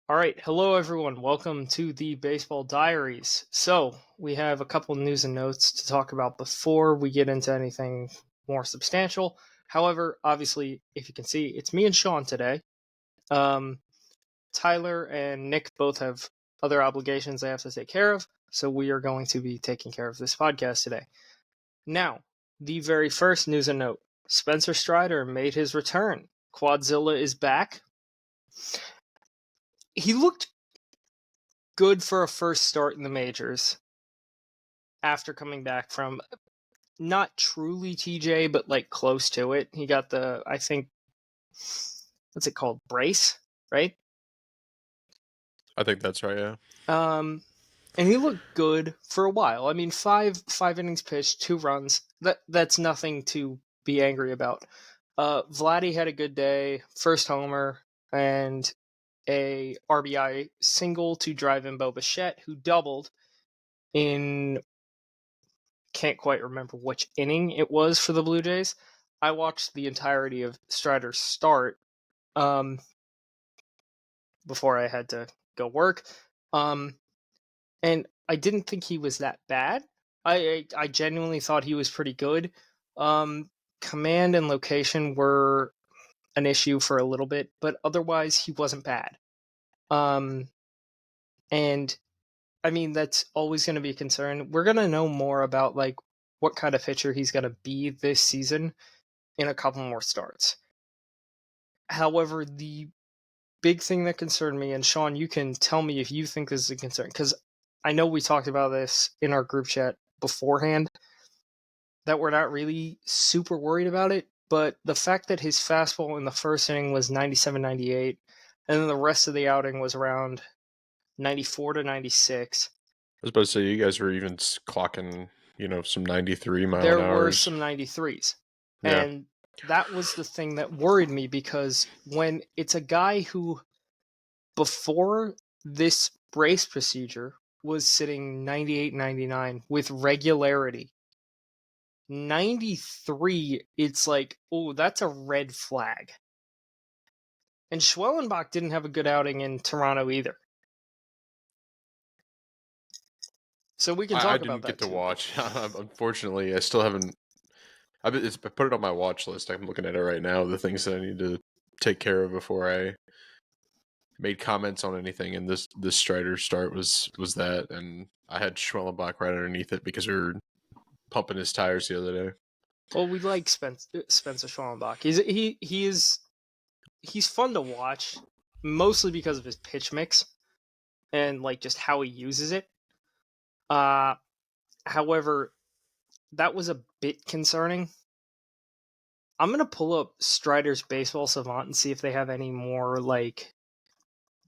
All right, hello everyone. Welcome to the Baseball Diaries. So, we have a couple news and notes to talk about before we get into anything more substantial. However, obviously, if you can see, it's me and Sean today. Um, Tyler and Nick both have other obligations they have to take care of, so we are going to be taking care of this podcast today. Now, the very first news and note Spencer Strider made his return. Quadzilla is back. He looked good for a first start in the majors after coming back from not truly TJ, but like close to it. He got I think, what's it called? Brace, right? I think that's right, yeah. And he looked good for a while. I mean, five innings pitched, 2 runs. That's nothing to be angry about. Vladdy had a good day, first homer, and a RBI single to drive in Bo Bichette, who doubled in can't quite remember which inning it was for the Blue Jays. I watched the entirety of Strider's start um, before I had to go work, and I didn't think he was that bad. I genuinely thought he was pretty good. Command and location were an issue for a little bit, but otherwise he wasn't bad. And I mean, that's always going to be a concern. We're going to know more about like what kind of pitcher he's going to be this season in a couple more starts. However, the big thing that concerned me, and Sean, you can tell me if you think this is a concern, because I know we talked about this in our group chat beforehand, that we're not really super worried about it, but the fact that his fastball in the first inning was 97, 98, and then the rest of the outing was around 94 to 96. I was about to say, you guys were even clocking, some 93 mile an There were hours. some 93s. Yeah. And that was the thing that worried me, because when it's a guy who, before this brace procedure, was sitting 98, 99 with regularity, 93, it's like, oh, that's a red flag. And Schwellenbach didn't have a good outing in Toronto either. So we can I talk about didn't get that to too. watch. Unfortunately, I still haven't. I put it on my watch list. I'm looking at it right now. The things that I need to take care of before I made comments on anything. And this Strider start was that, and I had Schwellenbach right underneath it because we were pumping his tires the other day. Well, we like Spencer Schwellenbach. He's fun to watch, mostly because of his pitch mix and like just how he uses it. However, that was a bit concerning. I'm gonna pull up Strider's Baseball Savant and see if they have any more like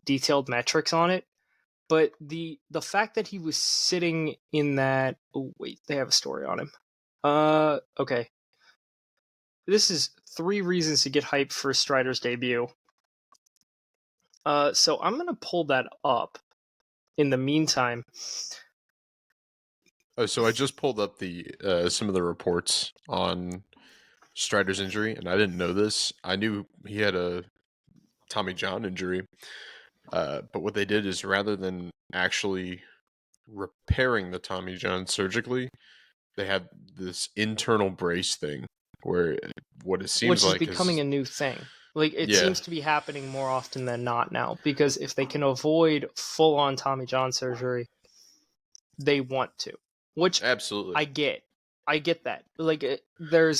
detailed metrics on it. But the fact that he was sitting in that, oh wait, they have a story on him. Okay. This is 3 reasons to get hyped for Strider's debut. So I'm gonna pull that up in the meantime. Oh, so I just pulled up the some of the reports on Strider's injury, and I didn't know this. I knew he had a Tommy John injury, but what they did is rather than actually repairing the Tommy John surgically, they had this internal brace thing where what it seems Which is like becoming is a new thing. Like, it yeah, seems to be happening more often than not now, because if they can avoid full-on Tommy John surgery, they want to. Which absolutely. I get. I get that. Like, there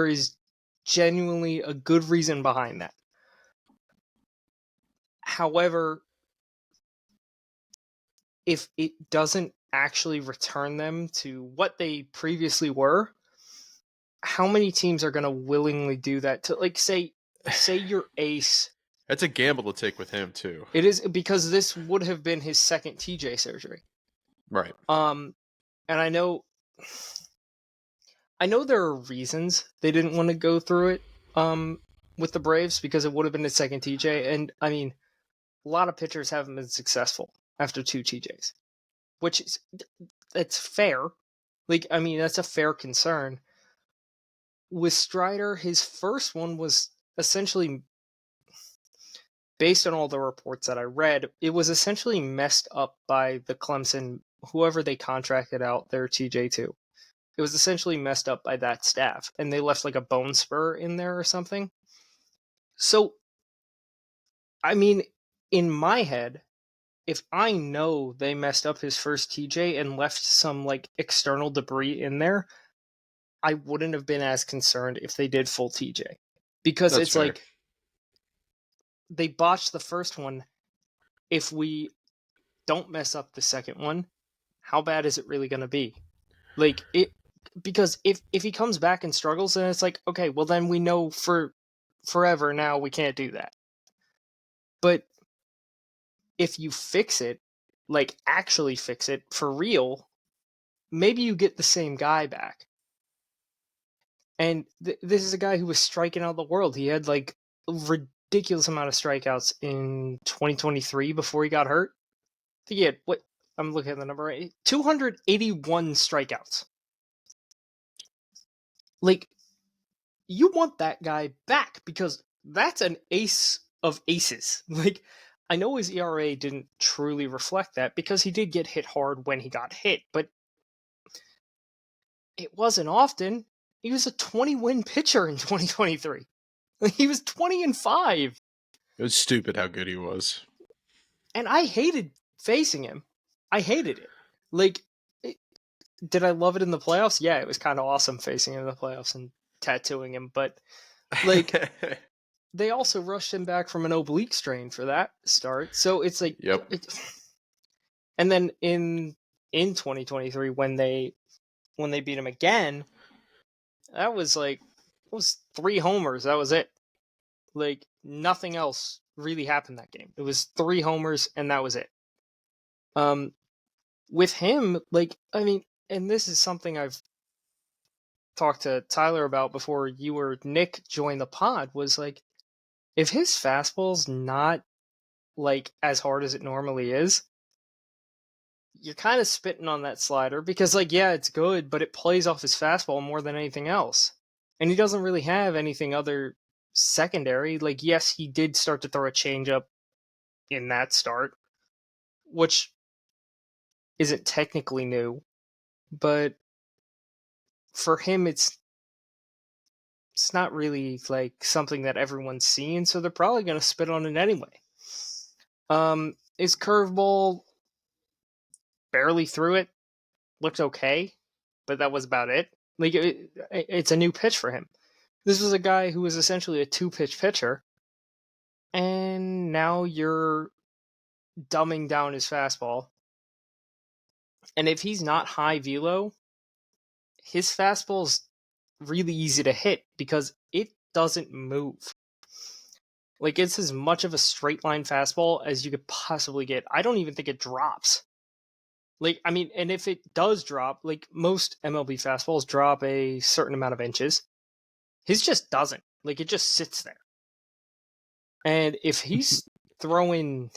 is genuinely a good reason behind that. However, if it doesn't actually return them to what they previously were, how many teams are going to willingly do that to, like, say your ace? That's a gamble to take with him too. It is, because this would have been his second TJ surgery. Right. And I know there are reasons they didn't want to go through it with the Braves, because it would have been his second TJ, and I mean, a lot of pitchers haven't been successful after 2 TJs, which is, that's fair. Like, I mean, that's a fair concern. With Strider, his first one was essentially based on all the reports that I read, it was essentially messed up by the Clemson, whoever they contracted out their TJ to. It was essentially messed up by that staff, and they left like a bone spur in there or something. So, I mean, in my head, if I know they messed up his first TJ and left some like external debris in there, I wouldn't have been as concerned if they did full TJ. Because That's it's fair. like they botched the first one. If we don't mess up the second one, how bad is it really going to be? Like it, because if he comes back and struggles, then it's like, okay, well then we know for forever now we can't do that. But if you fix it, like actually fix it for real, maybe you get the same guy back. And this is a guy who was striking out the world. He had like a ridiculous amount of strikeouts in 2023 before he got hurt. I think he had what, I'm looking at the number right, 281 strikeouts. Like, you want that guy back because that's an ace of aces. Like, I know his ERA didn't truly reflect that because he did get hit hard when he got hit, but it wasn't often. He was a 20-win pitcher in 2023. He was 20-5. It was stupid how good he was. And I hated facing him. I hated it. Like, did I love it in the playoffs? Yeah, it was kind of awesome facing him in the playoffs and tattooing him. But, like, they also rushed him back from an oblique strain for that start. So it's like, Yep. and then in 2023 when they beat him again, that was like, it was 3 homers. That was it. Like, nothing else really happened that game. It was 3 homers and that was it. With him, like, I mean, and this is something I've talked to Tyler about before you or Nick joined the pod, was like, if his fastball's not like as hard as it normally is, you're kind of spitting on that slider because, like, yeah, it's good, but it plays off his fastball more than anything else. And he doesn't really have anything other secondary. Like, yes, he did start to throw a changeup in that start, which isn't technically new, but for him, it's not really like something that everyone's seeing, so they're probably going to spit on it anyway. His curveball barely threw it, looked okay, but that was about it. Like, it's a new pitch for him. This was a guy who was essentially a 2-pitch pitcher, and now you're dumbing down his fastball. And if he's not high velo, his fastball's really easy to hit because it doesn't move. Like, it's as much of a straight line fastball as you could possibly get. I don't even think it drops. Like, I mean, and if it does drop, like most MLB fastballs drop a certain amount of inches, his just doesn't. Like, it just sits there. And if he's throwing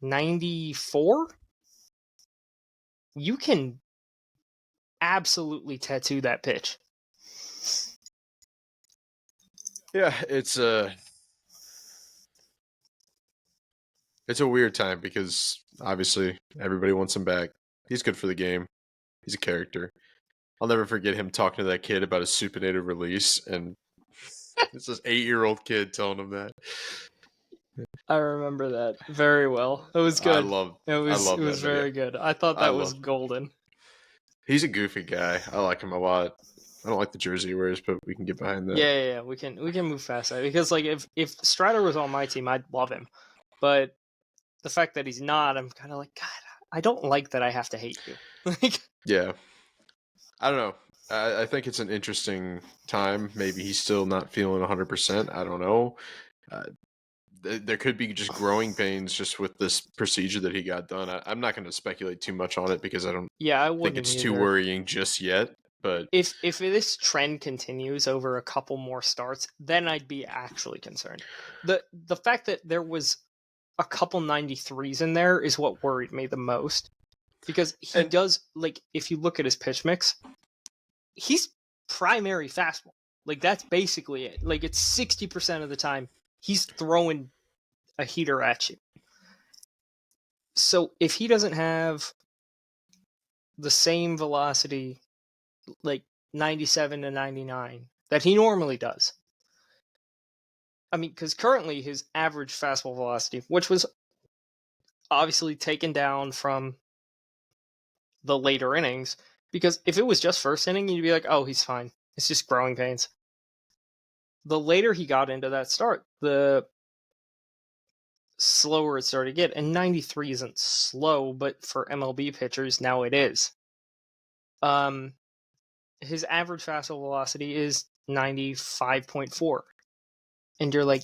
94, you can absolutely tattoo that pitch. Yeah, it's a weird time because obviously everybody wants him back. He's good for the game. He's a character. I'll never forget him talking to that kid about his supinated release, and it's this 8-year-old kid telling him that. I remember that very well. It was I good. love It I was love that video. very good. I thought I that was love. golden. He's a goofy guy. I like him a lot. I don't like the jersey he wears, but we can get behind that. Yeah. We can move past that because, like, if Strider was on my team, I'd love him. But the fact that he's not, I'm kind of like, God, I don't like that I have to hate you. Like, Yeah, I don't know. I think it's an interesting time. Maybe he's still not feeling 100%. I don't know. Uh, there could be just growing pains just with this procedure that he got done. I'm not going to speculate too much on it because I don't yeah, I think wouldn't it's too either. worrying just yet. But If this trend continues over a couple more starts, then I'd be actually concerned. The fact that there was a couple 93s in there is what worried me the most. Because he and does, like, if you look at his pitch mix, he's primary fastball. Like, that's basically it. Like, it's 60% of the time he's throwing a heater at you. So if he doesn't have the same velocity, like 97 to 99, that he normally does, I mean, because currently his average fastball velocity, which was obviously taken down from the later innings, because if it was just first inning, you'd be like, oh, he's fine. It's just growing pains. The later he got into that start, the slower it started to get. And 93 isn't slow, but for MLB pitchers, now it is. His average fastball velocity is 95.4. And you're like,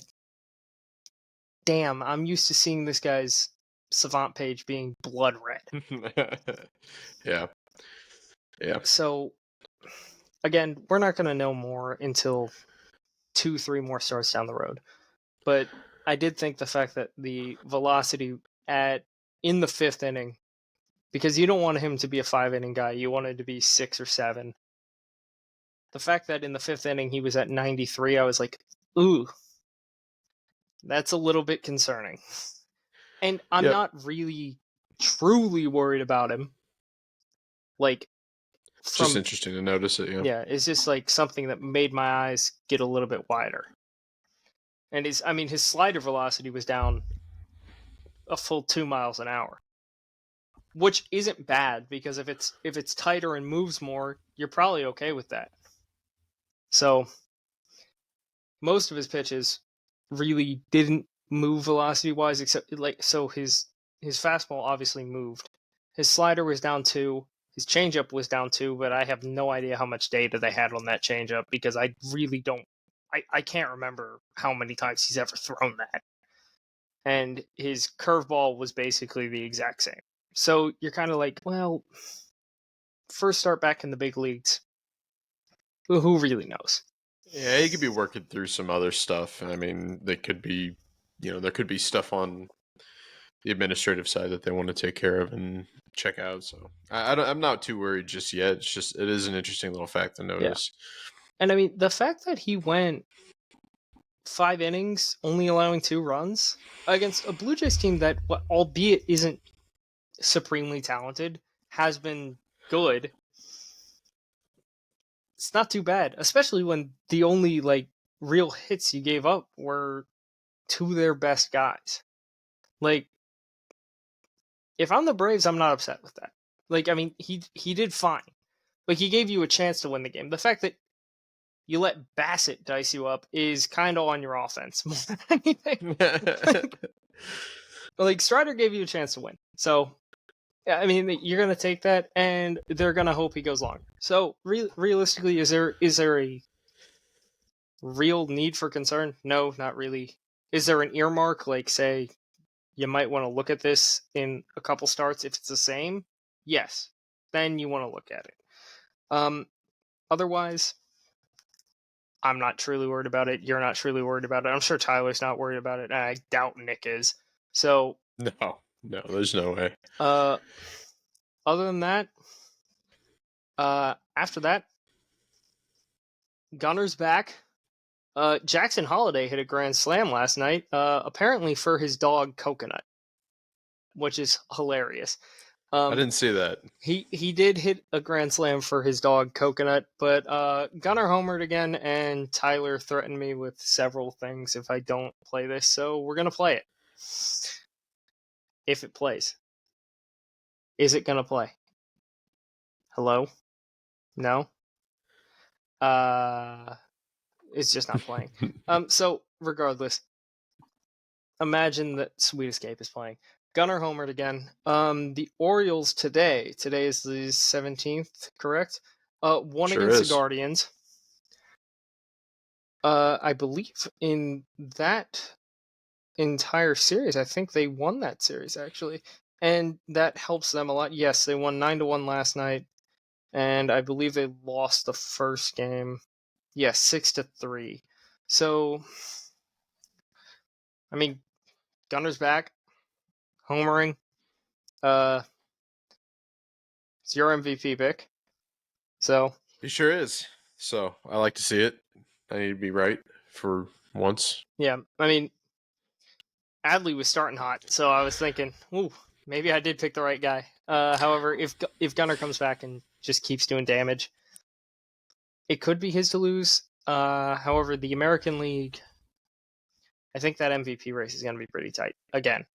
damn, I'm used to seeing this guy's savant page being blood red. Yeah. Yeah. So, again, we're not going to know more until 2-3 more starts down the road. But I did think the fact that the velocity in the fifth inning, because you don't want him to be a 5 inning guy, you want it to be 6 or 7. The fact that in the fifth inning he was at 93, I was like, ooh, that's a little bit concerning. And I'm Yep. not really truly worried about him. Like, It's just from, interesting to notice it. Yeah. yeah, it's just like something that made my eyes get a little bit wider. And his slider velocity was down a full 2 miles an hour, which isn't bad, because if it's tighter and moves more, you're probably okay with that. So most of his pitches really didn't move velocity wise, except his fastball obviously moved. His slider was down 2, his changeup was down 2, but I have no idea how much data they had on that changeup, because I really don't. I can't remember how many times he's ever thrown that. And his curveball was basically the exact same. So you're kind of like, well, first start back in the big leagues. Who really knows? Yeah, he could be working through some other stuff. I mean, they could be, there could be stuff on the administrative side that they want to take care of and check out. So I'm not too worried just yet. It is an interesting little fact to Yeah. notice. And I mean, the fact that he went 5 innings, only allowing 2 runs against a Blue Jays team that, albeit isn't supremely talented, has been good. It's not too bad, especially when the only real hits you gave up were to their best guys. Like, if I'm the Braves, I'm not upset with that. He did fine. Like, he gave you a chance to win the game. The fact that you let Bassett dice you up is kind of on your offense more than anything. Strider gave you a chance to win. So, yeah, I mean, you're going to take that, and they're going to hope he goes longer. So, realistically, is there a real need for concern? No, not really. Is there an earmark, say, you might want to look at this in a couple starts if it's the same? Yes. Then you want to look at it. Otherwise, I'm not truly worried about it. You're not truly worried about it. I'm sure Tyler's not worried about it, and I doubt Nick is. So, No, there's no way. other than that, after that, Gunner's back. Jackson Holiday hit a grand slam last night, apparently for his dog Coconut, which is hilarious. I didn't see that. He did hit a grand slam for his dog Coconut, but Gunner homered again, and Tyler threatened me with several things if I don't play this, so we're gonna play it. If it plays. Is it gonna play? Hello? No? It's just not playing. So regardless, imagine that Sweet Escape is playing. Gunner homered again. The Orioles today is the 17th, correct? Won Sure against the is. Guardians. I believe in that entire series, I think they won that series actually, and that helps them a lot. Yes, they won 9-1 last night, and I believe they lost the first game. Yes, 6-3. So, I mean, Gunner's back, homering. It's your MVP pick. So He sure is. So I like to see it. I need to be right for once. Yeah, I mean, Adley was starting hot, so I was thinking, ooh, maybe I did pick the right guy. However, if Gunnar comes back and just keeps doing damage, it could be his to lose. However, the American League, I think that MVP race is going to be pretty tight again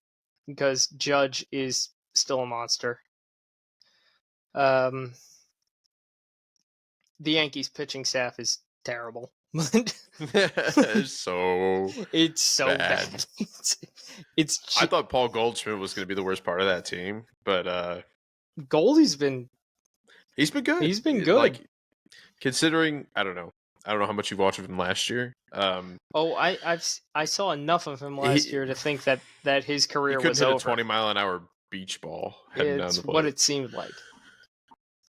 because Judge is still a monster. Um, the Yankees pitching staff is terrible. So It's so bad. bad. It's I thought Paul Goldschmidt was going to be the worst part of that team, but Goldie's been he's been good. he's been good. Like considering, I don't know how much you've watched of him last year. Oh, I saw enough of him last He year to think that his he career couldn't was hit a over. 20-mile-an-hour beach ball heading down It's the what plate. it seemed like.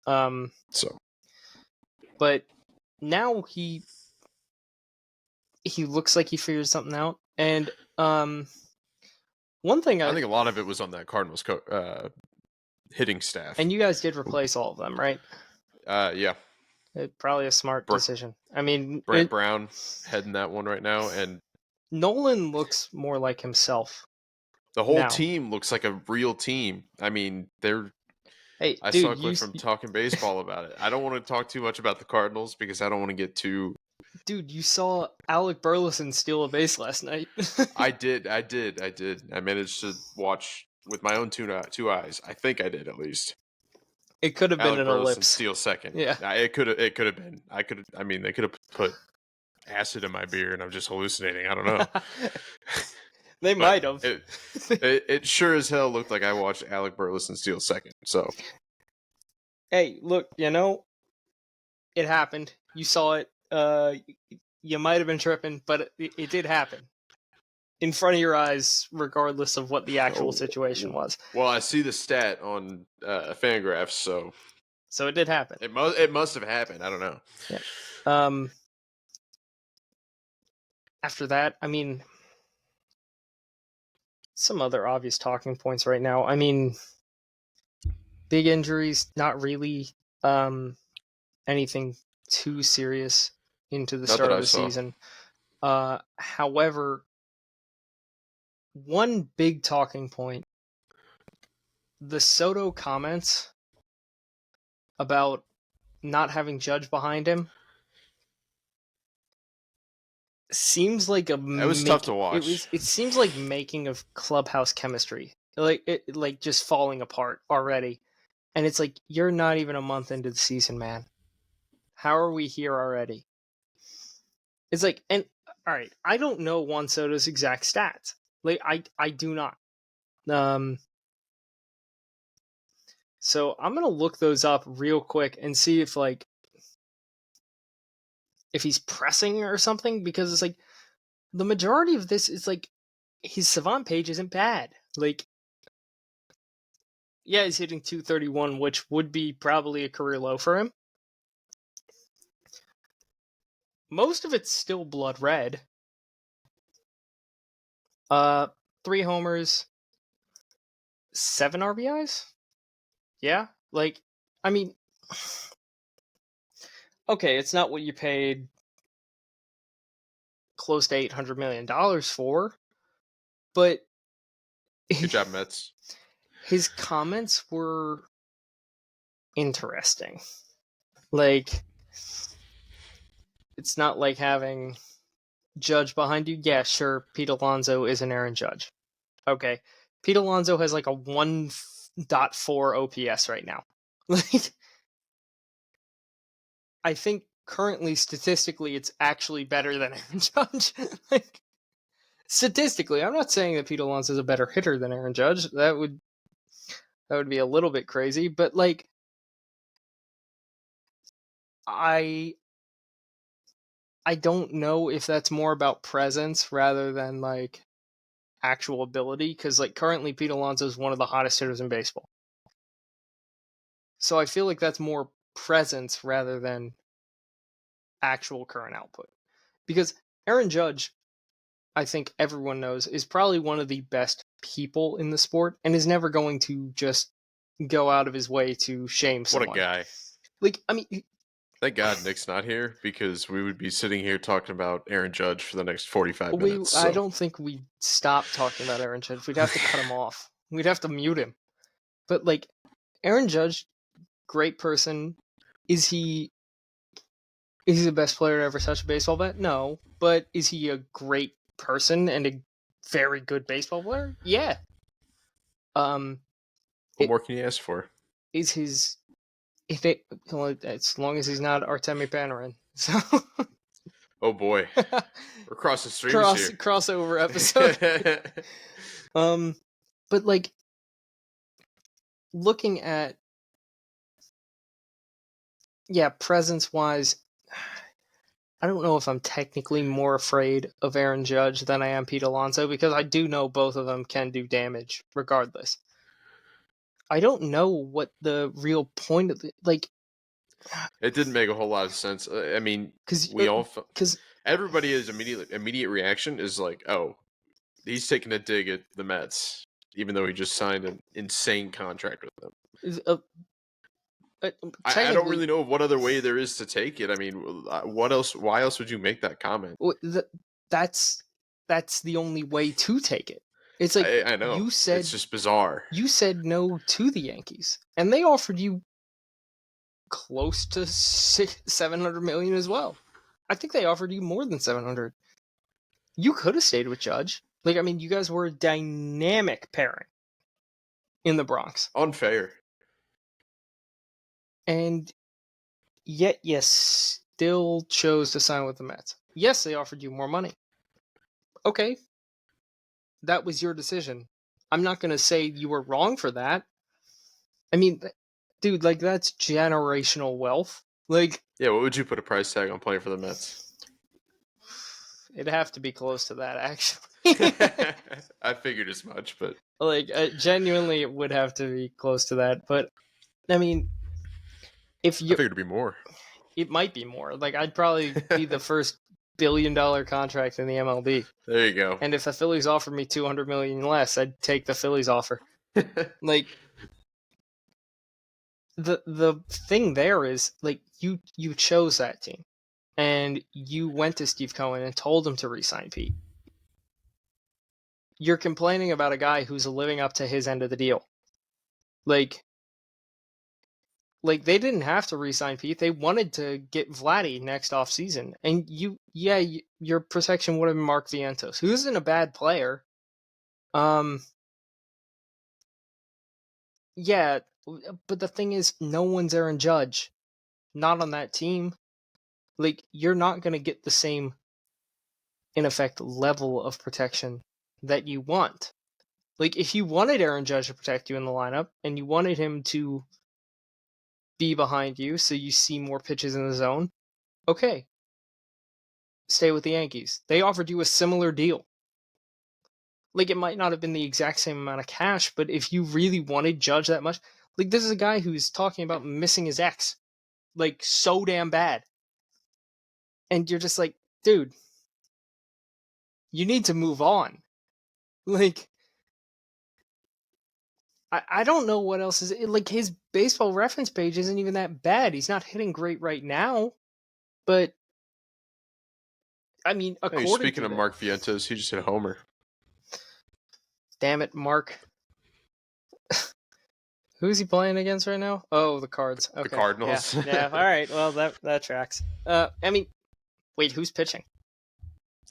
Um, So but now he looks like he figured something out. And one thing I think a lot of it was on that Cardinals hitting staff. and you guys did replace all of them, right? Yeah, Probably a smart decision. I mean, Brett Brown heading that one right now, and Nolan looks more like himself the whole now. team looks like a real team. I mean, Hey, I saw dude, a clip from Talking Baseball about it. I don't want to talk too much about the Cardinals because I don't want to get too. Dude, you saw Alec Burleson steal a base last night. I did. I managed to watch with my own two eyes. I think I did at least. It could have been Alec an Burleson ellipse. steal second. Yeah. It could have been. I mean, they could have put acid in my beer and I'm just hallucinating. I don't know. They might have. It sure as hell looked like I watched Alec Burleson steal second. So, hey, look, it happened. You saw it. You might have been tripping, but it did happen in front of your eyes, regardless of what the actual situation was. Well, I see the stat on Fangraphs, so it did happen. It must have happened. I don't know. Yeah. After that, I mean, some other obvious talking points right now. I mean, big injuries, not really anything too serious into the start of the season. However, one big talking point, the Soto comments about not having Judge behind him seems like it was tough to watch. It seems like making of clubhouse chemistry, like just falling apart already. And it's like, you're not even a month into the season, man. How are we here already? It's like, and all right, I don't know Juan Soto's exact stats. Like, I do not. So I'm gonna look those up real quick and see if he's pressing or something, because it's like the majority of this is like his savant page isn't bad. Like, yeah, he's hitting 231, which would be probably a career low for him. Most of it's still blood red. 3 homers, 7 RBIs. Yeah, like, I mean, okay, it's not what you paid close to $800 million for, but Good job, Mets. His comments were interesting. Like, it's not like having Judge behind you. Yeah, sure, Pete Alonso is an Aaron Judge. Okay, Pete Alonso has like a 1.4 OPS right now. Like, I think currently, statistically, it's actually better than Aaron Judge. Like, statistically, I'm not saying that Pete Alonso is a better hitter than Aaron Judge. That would be a little bit crazy, but like, I don't know if that's more about presence rather than like actual ability, because like currently Pete Alonso is one of the hottest hitters in baseball. So I feel like that's more presence rather than actual current output. Because Aaron Judge, I think everyone knows, is probably one of the best people in the sport and is never going to just go out of his way to shame someone. What a guy. Like, I mean, Thank God Nick's not here because we would be sitting here talking about Aaron Judge for the next 45 minutes. I So don't think we'd stop talking about Aaron Judge. We'd have to cut him off. We'd have to mute him. But like Aaron Judge, great person. Is he the best player to ever touch a baseball bat? No. But is he a great person and a very good baseball player? Yeah. Um what it more can you ask for? is his if it well, as long as he's not Artemi Panarin. So Oh boy, we're crossing streams here. crossover episode. um but like looking at presence wise, I don't know if I'm technically more afraid of Aaron Judge than I am Pete Alonso because I do know both of them can do damage regardless. I don't know what the real point of It didn't make a whole lot of sense. I mean, because we all because everybody is immediate reaction is like, oh, he's taking a dig at the Mets, even though he just signed an insane contract with them. uh, I don't technically really know what other way there is to take it. I mean, what else? Why else would you make that comment? that's the only way to take it. It's like I know it's just bizarre. you said no to the Yankees, and they offered you close to 700 million as well. I think they offered you more than 700. You could have stayed with Judge. Like, I mean, you guys were a dynamic pairing in the Bronx, Unfair. and yet you still chose to sign with the Mets. Yes, they offered you more money. Okay, that was your decision. I'm not going to say you were wrong for that. I mean, dude, like that's generational wealth. Like, Yeah, what would you put a price tag on playing for the Mets? it'd have to be close to that, actually. I figured as much, but Like, genuinely, it would have to be close to that. But I mean, if I you, figured it'd be more. it might be more. Like, I'd probably be the first $1 billion contract in the MLB. There you go. And if the Phillies offered me 200 million less, I'd take the Phillies offer. Like, the thing there is like you chose that team, and you went to Steve Cohen and told him to re-sign Pete. You're complaining about a guy who's living up to his end of the deal. Like they didn't have to re-sign Pete. They wanted to get Vladdy next off season, and your protection would have been Mark Vientos, who isn't a bad player. Yeah, but the thing is, no one's Aaron Judge, not on that team. Like, you're not gonna get the same, in effect, level of protection that you want. Like, if you wanted Aaron Judge to protect you in the lineup, and you wanted him to be behind you so you see more pitches in the zone, okay, stay with the Yankees. They offered you a similar deal. Like, it might not have been the exact same amount of cash, but if you really wanted Judge that much, like, this is a guy who's talking about missing his ex, like, so damn bad. And you're just like, dude, you need to move on. Like, I don't know what else is like. His baseball reference page isn't even that bad. He's not hitting great right now, but I mean, Hey, according speaking to of that, Mark Vientos, he just hit a homer. damn it, Mark. Who's he playing against right now? Oh, the Cards. The Okay, yeah, Cardinals. yeah. All right, well that tracks. I mean, wait, who's pitching?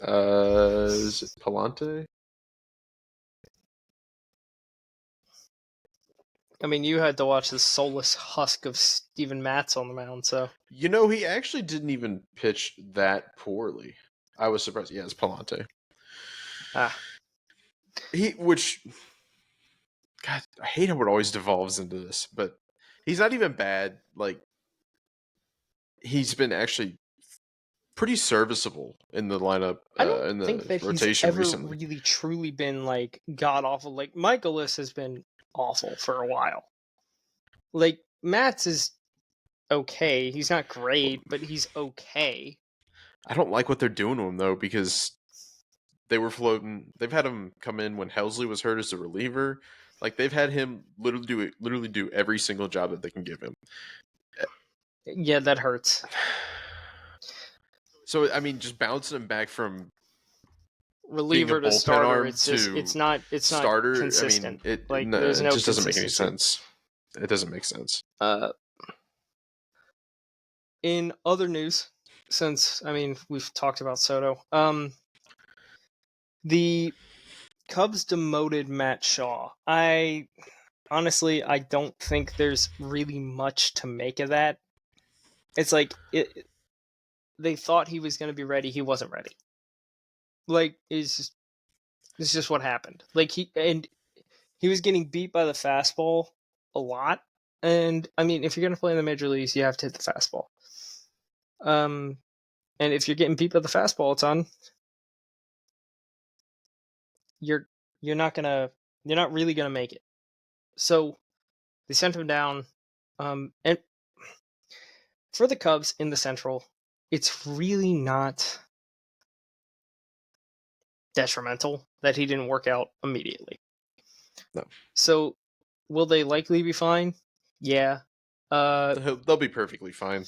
Is it Palante? I mean, you had to watch the soulless husk of Steven Matz on the mound, so You know, he actually didn't even pitch that poorly. I was surprised. Yeah, it's Palante. ah, Which, God, I hate how it always devolves into this, but he's not even bad. Like, he's been actually pretty serviceable in the lineup, I don't in think the that he's rotation ever recently. really truly been like god awful. Like Michaelis has been awful for a while. Like Matz is okay. He's not great, but he's okay. I don't like what they're doing to him though, because they were floating. They've had him come in when Helsley was hurt as a reliever. Like they've had him literally do every single job that they can give him. Yeah, that hurts. So I mean, just bouncing him back from being a Reliever to bullpen starter, arm it's just to it's not starter. I mean, consistent. Like there's it no just doesn't make any consistency. sense. It doesn't make sense. Uh, in other news, since I mean we've talked about Soto, the Cubs demoted Matt Shaw. I honestly I don't think there's really much to make of that. It's like they thought he was going to be ready, he wasn't ready. Like it's just what happened. Like he was getting beat by the fastball a lot. And I mean, if you're going to play in the major leagues, you have to hit the fastball. Um, and if you're getting beat by the fastball a ton, you're you're not gonna you're not really gonna make it. So they sent him down. And for the Cubs in the Central, it's really not detrimental that he didn't work out immediately. No, So will they likely be fine? Yeah. they'll be perfectly fine.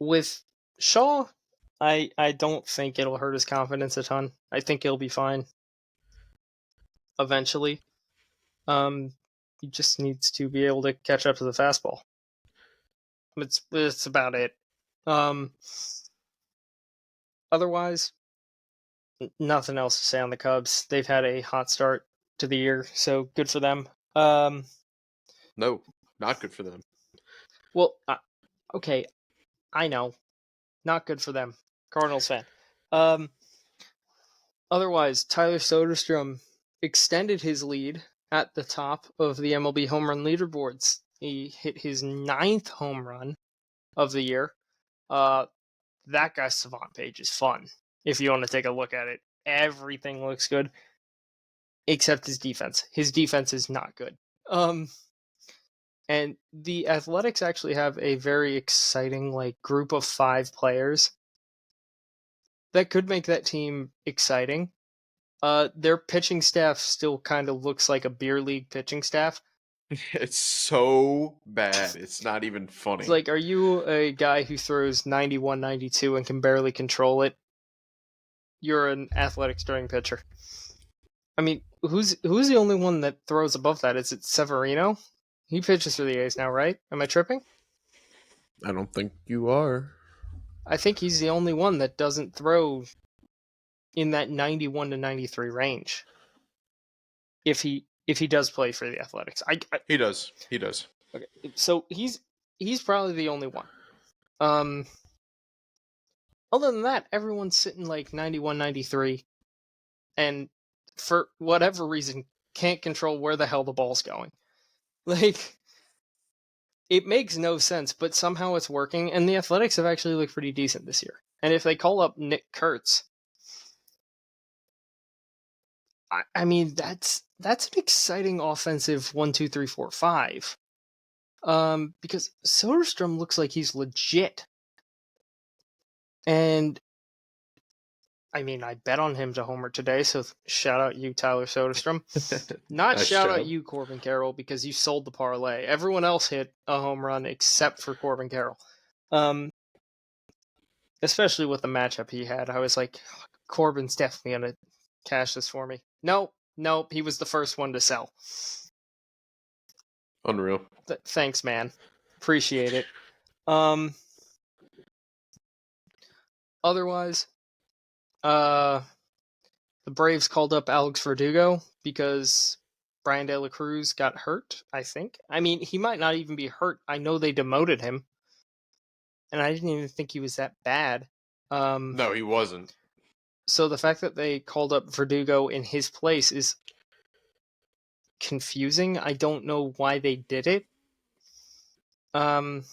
With Shaw, I don't think it'll hurt his confidence a ton. I think he'll be fine eventually. He just needs to be able to catch up to the fastball. It's about it. Um, otherwise, nothing else to say on the Cubs. They've had a hot start to the year, so good for them. No, not good for them. Well, okay, I know, not good for them. Cardinals fan. Um, otherwise, Tyler Soderstrom extended his lead at the top of the MLB home run leaderboards. He hit his ninth home run of the year. Uh, that guy's Savant page is fun. If you want to take a look at it, everything looks good except his defense. His defense is not good. Um, and the Athletics actually have a very exciting like group of 5 players that could make that team exciting. Their pitching staff still kind of looks like a beer league pitching staff. It's so bad. It's not even It's funny. like, are you a guy who throws 91, 92 and can barely control it? You're an athletic starting pitcher. I mean, who's the only one that throws above that? Is it Severino? He pitches for the A's now, right? Am I tripping? I don't think you are. I think he's the only one that doesn't throw in that 91 to 93 range. If he does play for the Athletics, He does. He does. okay. So he's probably the only one. Um, other than that, everyone's sitting like 91, 93, and for whatever reason can't control where the hell the ball's going. Like it makes no sense, but somehow it's working, and the Athletics have actually looked pretty decent this year. And if they call up Nick Kurtz, I mean that's an exciting offensive 1, 2, 3, 4, 5. Because Soderstrom looks like he's legit, and I mean I bet on him to homer today. So shout out you, Tyler Soderstrom. Not Nice shout out job. you, Corbin Carroll, because you sold the parlay. Everyone else hit a home run except for Corbin Carroll. Um, especially with the matchup he had. I was like, Corbin's definitely gonna cash this for me. Nope, he was the first one to sell. Unreal. Thanks, man. Appreciate it. Um, otherwise, uh, the Braves called up Alex Verdugo because Brian De La Cruz got hurt. I think. I mean, he might not even be hurt. I know they demoted him, and I didn't even think he was that bad. Um, No, he wasn't. so the fact that they called up Verdugo in his place is confusing. I don't know why they did it. Um,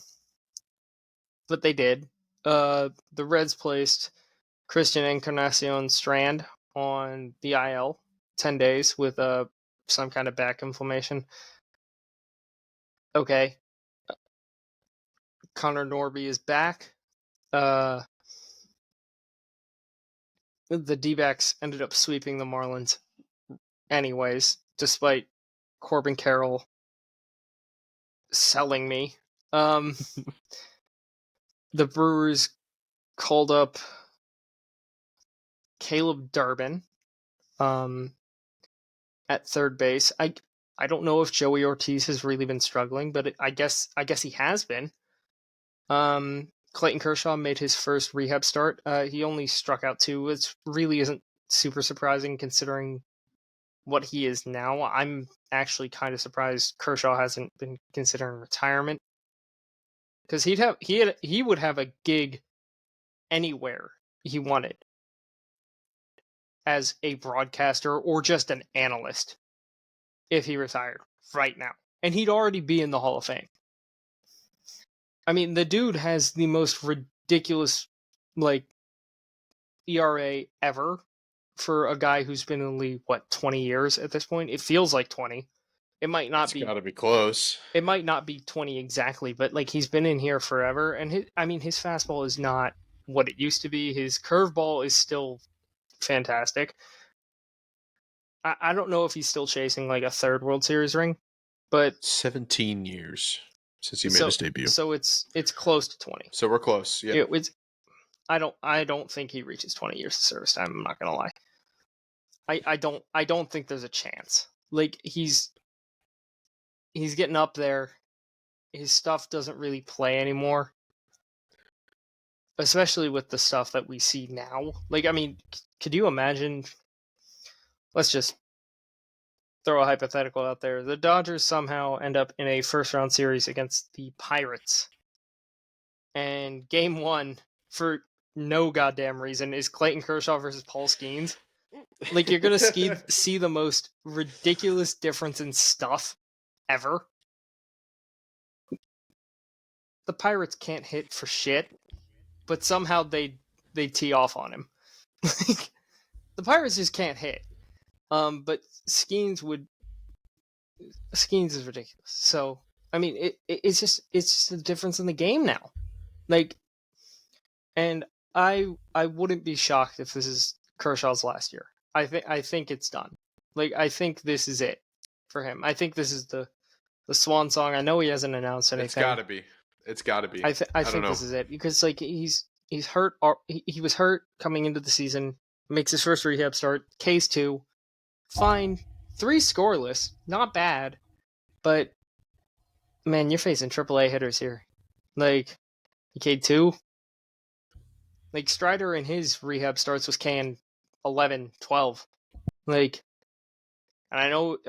but they did. The Reds placed Christian Encarnacion Strand on the IL 10 days with some kind of back inflammation. Okay. Connor Norby is back. Uh, the D backs ended up sweeping the Marlins anyways, despite Corbin Carroll selling me. Um, the Brewers called up Caleb Durbin at third base. I don't know if Joey Ortiz has really been struggling, but I guess he has been. Clayton Kershaw made his first rehab start. He only struck out 2, which really isn't super surprising considering what he is now. I'm actually kind of surprised Kershaw hasn't been considering retirement because he would have a gig anywhere he wanted as a broadcaster or just an analyst if he retired right now, and he'd already be in the Hall of Fame. I mean, the dude has the most ridiculous like ERA ever for a guy who's been in the league 20 years at this point. It feels like 20. It might not It's be got to be close. it might not be 20 exactly, but like he's been in here forever, and his fastball is not what it used to be. His curveball is still fantastic. I don't know if he's still chasing like a third World Series ring, but 17 years since he made so his debut. so it's close to 20. So we're close. Yeah. It's I don't think he reaches 20 years of service time. I'm not gonna lie. I don't think there's a chance. Like he's getting up there. His stuff doesn't really play anymore, especially with the stuff that we see now. Like I mean, could you imagine? Let's just throw a hypothetical out there. The Dodgers somehow end up in a first round series against the Pirates, and game 1 for no goddamn reason is Clayton Kershaw versus Paul Skeens. Like you're gonna see the most ridiculous difference in stuff ever. The Pirates can't hit for shit, but somehow they tee off on him. Like the Pirates just can't hit. But Skeens is ridiculous. So I mean, it's just a difference in the game now. Like, and I wouldn't be shocked if this is Kershaw's last year. I think it's done. Like I think this is it for him. I think this is the swan song. I know he hasn't announced It's got anything. to be. It's got to be. I I don't think know. this is it because like he's hurt. He was hurt coming into the season. Makes his first rehab start. Case 2, fine. 3 scoreless, not bad, but man, you're facing AAA hitters here. Like K2, like Strider in his rehab starts was can 11, 12. Like, and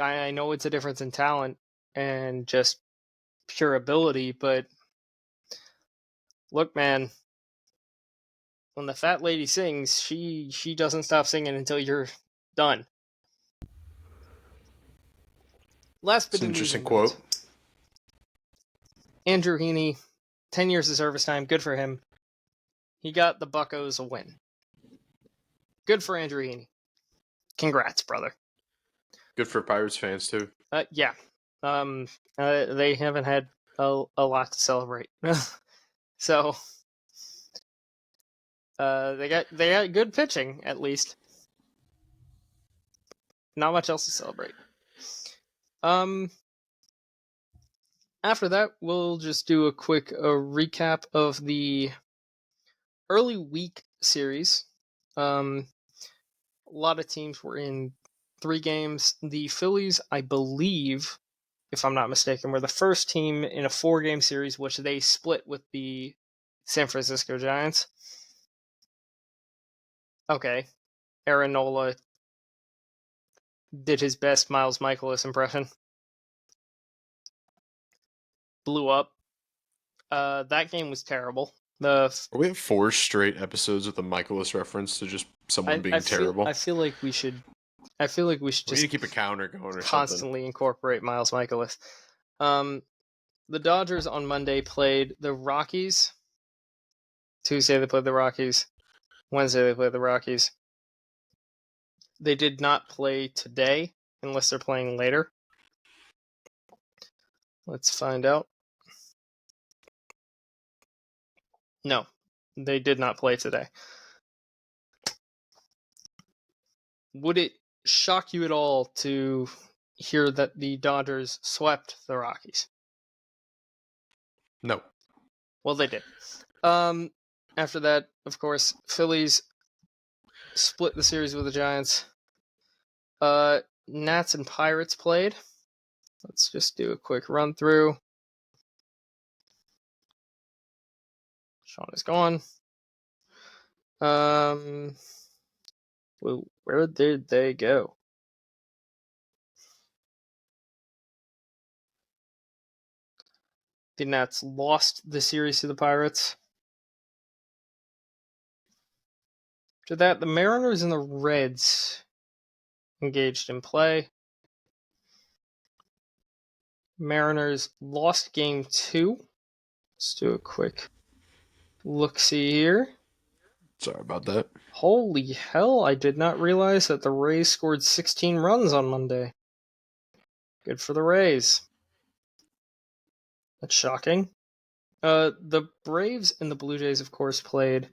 I know it's a difference in talent and just pure ability, but look, man, when the fat lady sings, she doesn't stop singing until you're done. Last It's bit an of news interesting and notes. quote. Andrew Heaney, 10 years of service time, good for him. He got the Buccos a win. Good for Andrew Heaney. Congrats, brother. Good for Pirates fans too. Yeah. They haven't had a lot to celebrate. So, they got good pitching at least. Not much else to celebrate. After that, we'll just do a quick recap of the early week series. A lot of teams were in 3 games. The Phillies, I believe, if I'm not mistaken, were the first team in a 4-game series, which they split with the San Francisco Giants. Okay. Aaron Nola did his best Miles Michaelis impression. Blew up. That game was terrible. We have 4 straight episodes with a Michaelis reference to just someone being terrible. I feel like we should We need to just keep a counter going or something. constantly incorporate Miles Michaelis. The Dodgers on Monday played the Rockies. Tuesday they played the Rockies. Wednesday they played the Rockies. They did not play today unless they're playing later. Let's find out. No, they did not play today. Would it shock you at all to hear that the Dodgers swept the Rockies? No. Well, they did. Um, After that, of course, Phillies split the series with the Giants. Nats and Pirates played. Let's just do a quick run through. Sean is gone. Where did they go? The Nats lost the series to the Pirates. After that, the Mariners and the Reds engaged in play. Mariners lost game 2. Let's do a quick look-see here. Sorry about that. Holy hell, I did not realize that the Rays scored 16 runs on Monday. Good for the Rays. That's shocking. The Braves and the Blue Jays, of course, played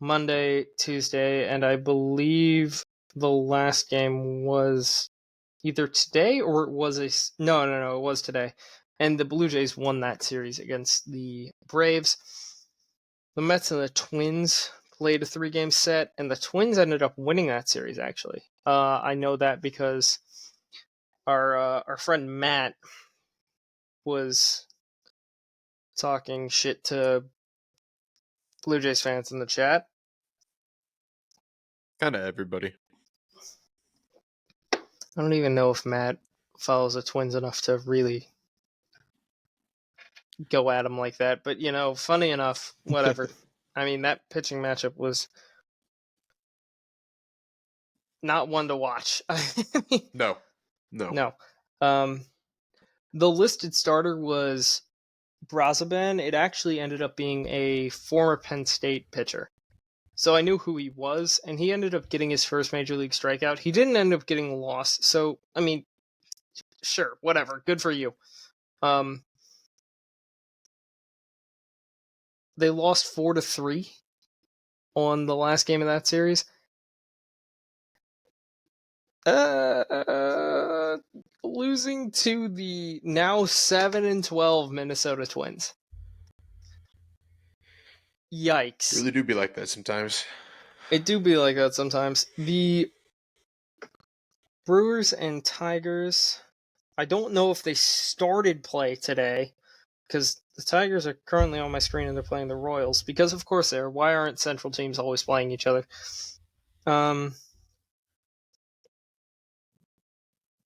Monday, Tuesday, and I believe the last game was either today or it was no, it was today. And the Blue Jays won that series against the Braves. The Mets and the Twins played a 3-game set, and the Twins ended up winning that series, actually. I know that because our friend Matt was talking shit to Blue Jays fans in the chat. Kind of everybody. I don't even know if Matt follows the Twins enough to really go at him like that. But, funny enough, whatever. I mean, that pitching matchup was not one to watch. No. No. No. The listed starter was Brazaban. It actually ended up being a former Penn State pitcher. So I knew who he was, and he ended up getting his first major league strikeout. He didn't end up getting a loss. So, I mean, sure, whatever. Good for you. They lost 4-3 on the last game of that series. Losing to the now 7-12 Minnesota Twins. Yikes. Really do be like that sometimes. It do be like that sometimes. The Brewers and Tigers, I don't know if they started play today, because the Tigers are currently on my screen and they're playing the Royals, because of course they are. Why aren't Central teams always playing each other?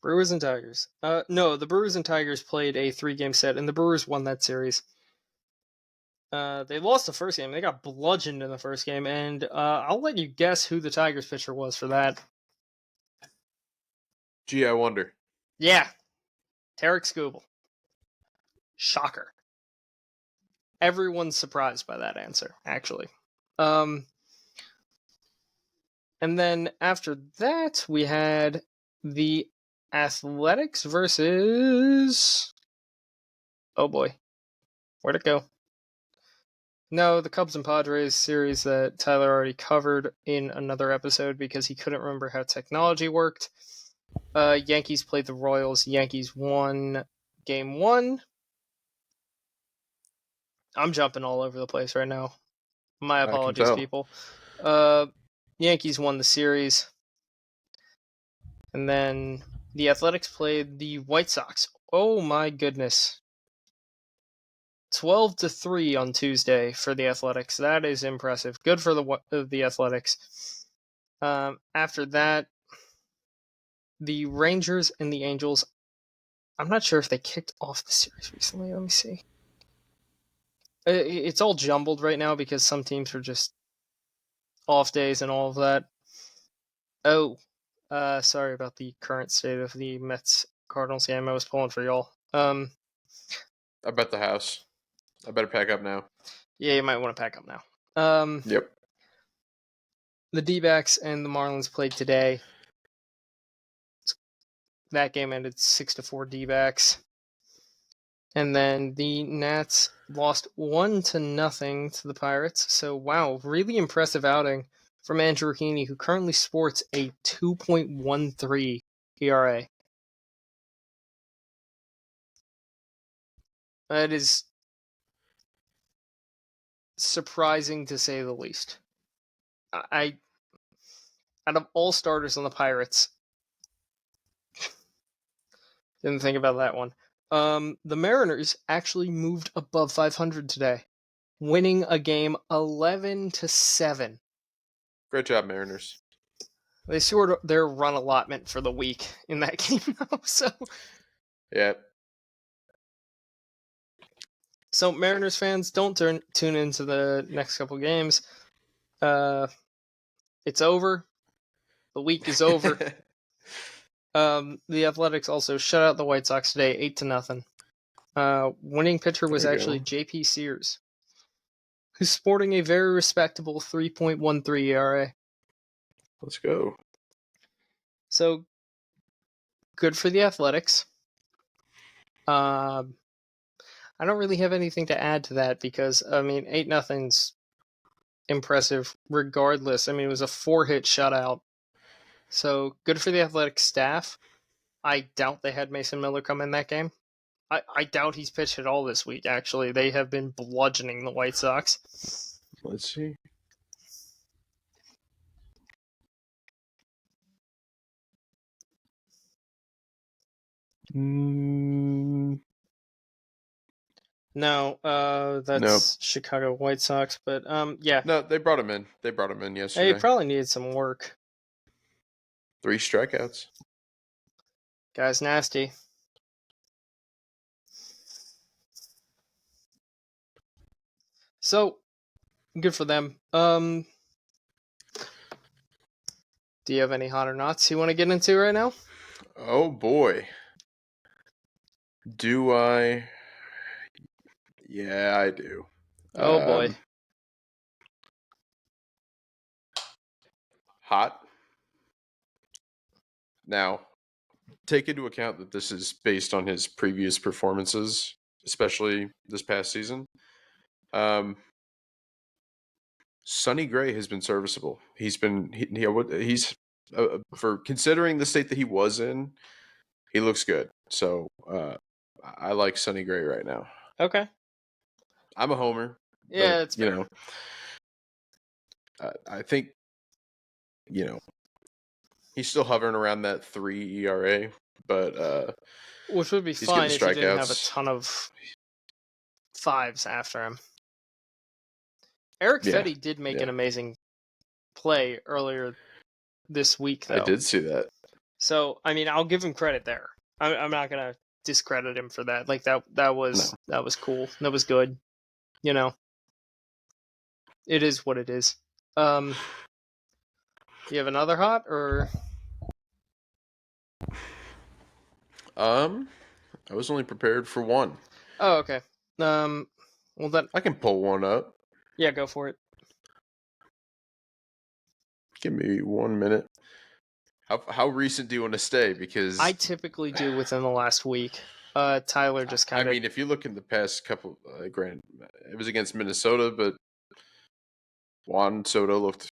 Brewers and Tigers. No, the Brewers and Tigers played a 3-game set, and the Brewers won that series. They lost the first game. They got bludgeoned in the first game, and I'll let you guess who the Tigers pitcher was for that. Gee, I wonder. Yeah, Tarek Skubal. Shocker. Everyone's surprised by that answer, actually. And then after that, we had the Athletics versus... Oh boy. Where'd it go? No, the Cubs and Padres series that Tyler already covered in another episode because he couldn't remember how technology worked. Yankees played the Royals. Yankees won game 1. I'm jumping all over the place right now. My I can apologies, tell. people. Yankees won the series. And then the Athletics played the White Sox. Oh my goodness. 12-3 on Tuesday for the Athletics. That is impressive. Good for the Athletics. After that, the Rangers and the Angels. I'm not sure if they kicked off the series recently. Let me see. It's all jumbled right now because some teams are just off days and all of that. Oh, sorry about the current state of the Mets Cardinals game. I was pulling for y'all. I bet the house. I better pack up now. Yeah, you might want to pack up now. Yep. The D-backs and the Marlins played today. That game ended 6-4 D-backs. And then the Nats lost 1-0 to the Pirates. So, wow, really impressive outing from Andrew Heaney, who currently sports a 2.13 ERA. That is surprising to say the least. I out of all starters on the Pirates, didn't think about that one. The Mariners actually moved above 500 today, winning a game 11-7. Great job, Mariners. They scored their run allotment for the week in that game, though. Yeah. So Mariners fans, don't tune into the next couple games. It's over. The week is over. The Athletics also shut out the White Sox today, 8-0. Winning pitcher was There we actually go. J.P. Sears, who's sporting a very respectable 3.13 ERA. Let's go. So good for the Athletics. I don't really have anything to add to that because 8-0's impressive regardless. It was a 4-hit shutout. So good for the Athletics staff. I doubt they had Mason Miller come in that game. I doubt he's pitched at all this week, actually. They have been bludgeoning the White Sox. Let's see. No, that's Nope. Chicago White Sox, but yeah. No, they brought him in. They brought him in They yesterday. probably needed some work. 3 strikeouts. Guy's nasty. So, good for them. Do you have any hot or nots you want to get into right now? Oh boy. Do I? Yeah, I do. Oh boy. Hot. Now, take into account that this is based on his previous performances, especially this past season. Sonny Gray has been serviceable. He's for considering the state that he was in, he looks good. So I like Sonny Gray right now. Okay. I'm a homer, Yeah, but that's fair. I think he's still hovering around that 3 ERA, but Which would be he's getting fine the if you didn't have a strikeouts. ton of fives after him. Eric Yeah, Fetty did make an yeah, amazing play earlier this week, I though. did see that. So, I'll give him credit there. I'm not gonna discredit him for that. Like that was cool. That was good. It is what it is. Do you have another hot or? I was only prepared for one. Oh, okay. Well then, I can pull one up. yeah, go for it. Give me 1 minute. How recent do you want to stay? Because I typically do within the last week. Tyler just I kind of. mean, if you look in the past couple, granted, it was against Minnesota, but Juan Soto looked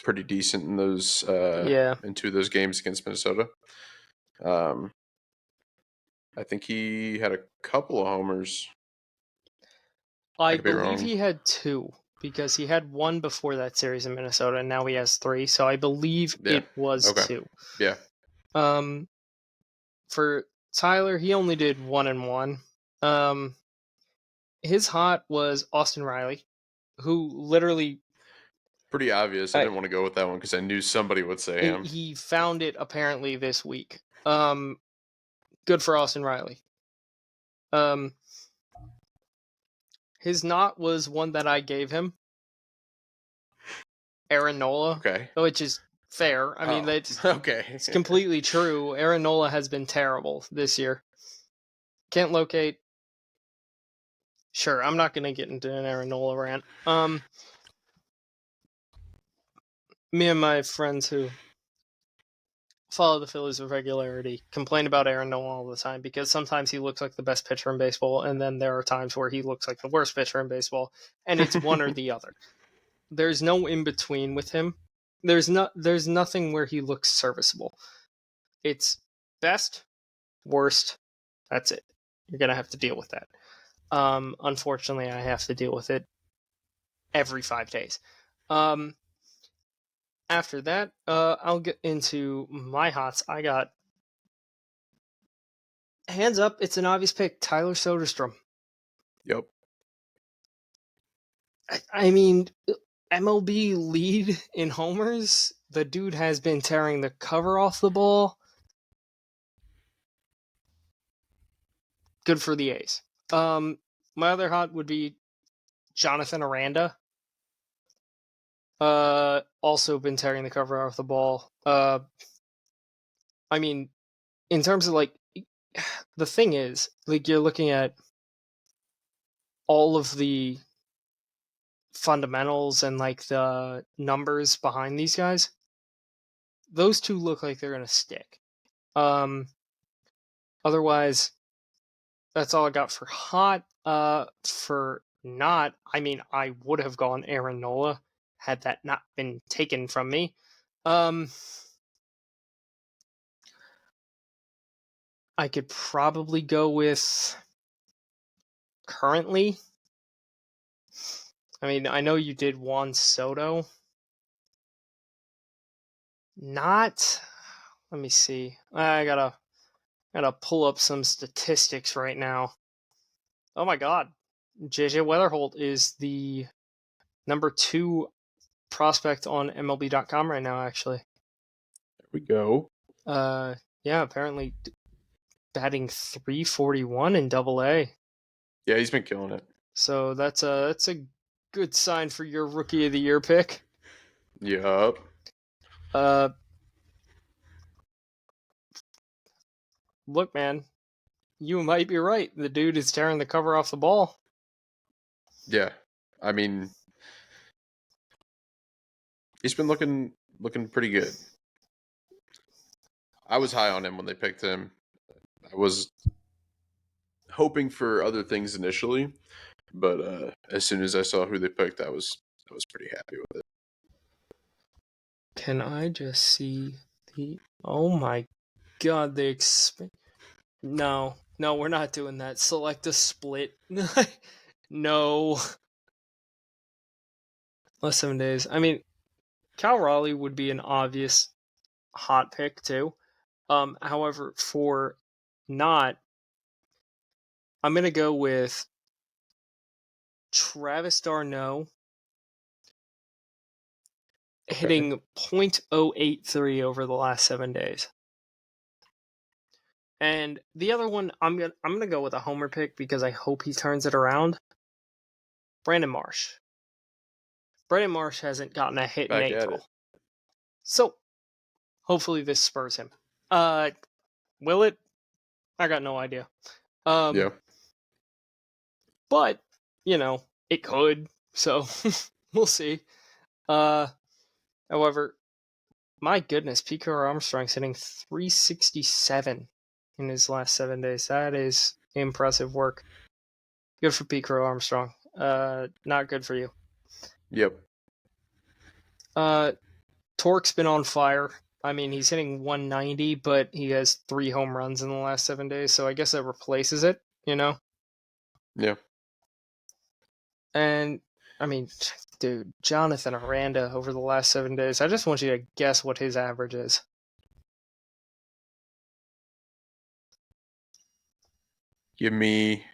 pretty decent in those Yeah. in 2 of those games against Minnesota. I think he had a couple of homers. I I could be believe wrong. he had 2 because he had 1 before that series in Minnesota, and now he has 3. So I believe Yeah. it was Okay. 2. Yeah. For Tyler, he only did 1 and 1. His hot was Austin Riley, who literally Pretty obvious. I didn't want to go with that one because I knew somebody would say him. he found it apparently this week. Good for Austin Riley. His not was one that I gave him. Aaron Nola, Okay. which is fair. That's okay. it's completely true. Aaron Nola has been terrible this year. Can't locate. Sure, I'm not going to get into an Aaron Nola rant. Me and my friends who follow the Phillies with regularity complain about Aaron Nola all the time because sometimes he looks like the best pitcher in baseball, and then there are times where he looks like the worst pitcher in baseball, and it's one or the other. There's no in between with him. There's nothing where he looks serviceable. It's best, worst. That's it. You're gonna have to deal with that. Unfortunately, I have to deal with it every 5 days. Um, After that, I'll get into my hots. I got hands up. It's an obvious pick, Tyler Soderstrom. Yep. I mean, MLB lead in homers. The dude has been tearing the cover off the ball. Good for the A's. My other hot would be Jonathan Aranda. Also been tearing the cover off the ball. I mean, in terms of like, the thing is, like, you're looking at all of the fundamentals and like the numbers behind these guys. Those two look like they're gonna stick. Um, Otherwise, that's all I got for hot. For not, I mean, I would have gone Aaron Nola had that not been taken from me. Um, I could probably go with currently. I mean, I know you did Juan Soto. Not. Let me see. I gotta pull up some statistics right now. Oh my God, JJ Weatherholt is the number 2 prospect on MLB.com right now. Actually, There we go. uh, yeah, apparently batting 341 in Double A. Yeah, he's been killing it. So that's a good sign for your Rookie of the Year pick. Yup. Uh, Look, man, you might be right. The dude is tearing the cover off the ball. Yeah. I mean, he's been looking pretty good. I was high on him when they picked him. I was hoping for other things initially, but as soon as I saw who they picked, I was pretty happy with it. Can I just see the? Oh my God, they No, no, we're not doing that. Select a split. No, less 7 days. I mean, Cal Raleigh would be an obvious hot pick too. However, for not, I'm gonna go with Travis Darno Okay. hitting .083 over the last 7 days. And the other one, I'm gonna go with a homer pick because I hope he turns it around. Brandon Marsh. Brandon Marsh hasn't gotten a hit in Back at it. April, so hopefully this spurs him. Uh, will it? I got no idea. Yeah. But it could. So we'll see. Uh, However, my goodness, Pico Armstrong's hitting 367 in his last 7 days. That is impressive work. Good for Pico Armstrong. Not good for you. Yep. Uh, Torque's been on fire. I mean, he's hitting 190, but he has 3 home runs in the last 7 days, so I guess that replaces it. Yeah. And I mean, dude, Jonathan Aranda over the last 7 days. I just want you to guess what his average is. Give me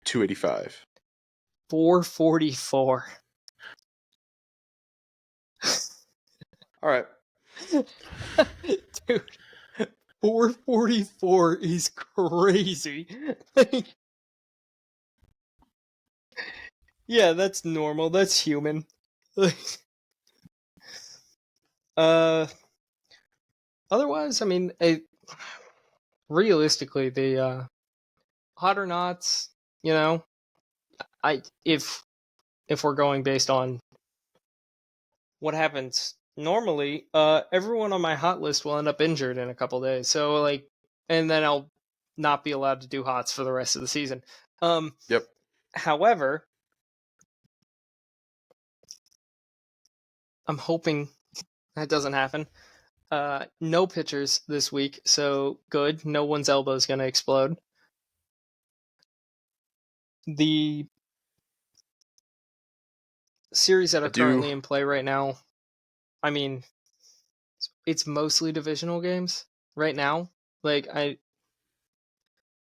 285. 444. All right. Dude, 444 is crazy. Yeah, that's normal. That's human. uh Otherwise, I mean, realistically, the hot or nots, you know, I if we're going based on what happens normally, everyone on my hot list will end up injured in a couple days. So like, and then I'll not be allowed to do hots for the rest of the season. Um, Yep. However, I'm hoping that doesn't happen. No pitchers this week, so good. No one's elbow is going to explode. The series that I are do. currently in play right now, I mean, it's mostly divisional games right now. Like I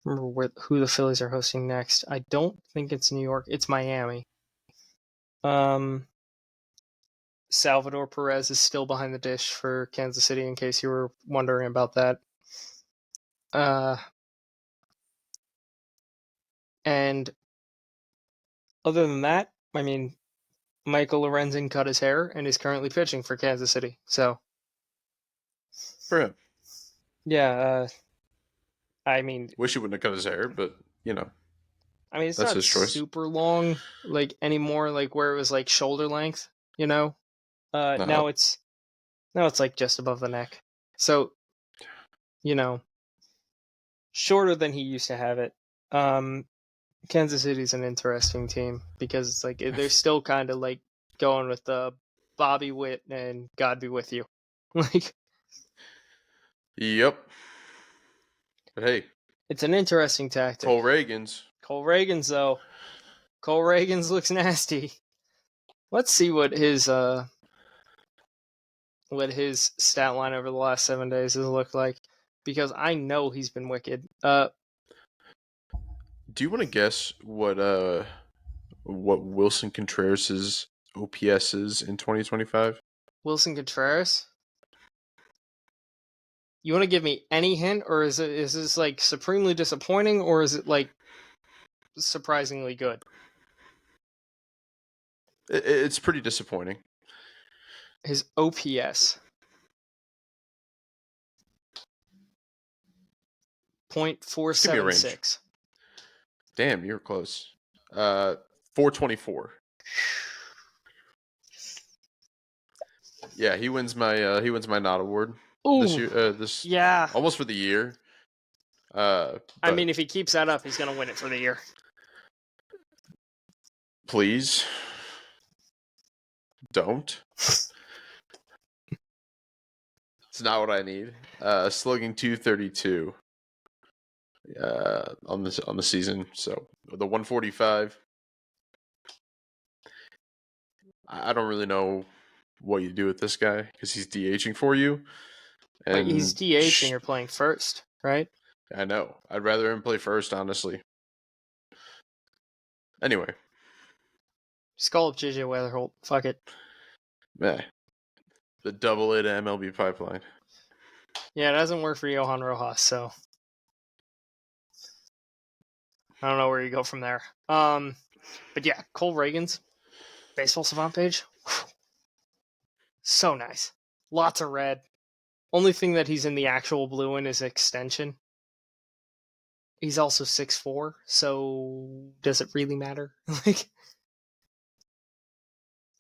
remember who the Phillies are hosting next. I don't think it's New York. It's Miami. Um, Salvador Perez is still behind the dish for Kansas City. In case you were wondering about that. Uh, and other than that, I mean, Michael Lorenzen cut his hair and is currently pitching for Kansas City. So For him. yeah, I mean, Wish he wouldn't have cut his hair, but you know, it's that's not his choice. super long like anymore, like where it was like shoulder length, you know. Uh, Uh-huh. now it's now it's like just above the neck. So you know, shorter than he used to have it. Um, Kansas City's an interesting team because it's like they're still kind of like going with the Bobby Witt and God be with you. Like Yep. But hey, it's an interesting Cole tactic. Reagan's. Cole Reagans though, Cole Reagans looks nasty. Let's see what his stat line over the last 7 days has looked like because I know he's been wicked. Do you want to guess what Wilson Contreras' OPS is in 2025? Wilson Contreras. You want to give me any hint, or is this like supremely disappointing, or is it like surprisingly good? It's pretty disappointing. His OPS point four Just give me a seven range. six. Damn, you're close. 424. Yeah, he wins my nod award this Ooh, year. This yeah. almost for the year. I mean, But if he keeps that up, he's gonna win it for the year. please don't. It's not what I need. Slugging 232 on the season. So the 145. I don't really know what you do with this guy because he's DHing for you. Like he's And DHing or playing first, right? I know I'd rather him play first, honestly. Anyway, Just call up JJ Weatherholt. Fuck it. eh, the double A to MLB pipeline. Yeah, it doesn't work for Johan Rojas, so I don't know where you go from there. But yeah, Cole Reagan's baseball savant page, so nice. Lots of red. Only thing that he's in the actual blue in is extension. He's also 6'4", so does it really matter? Like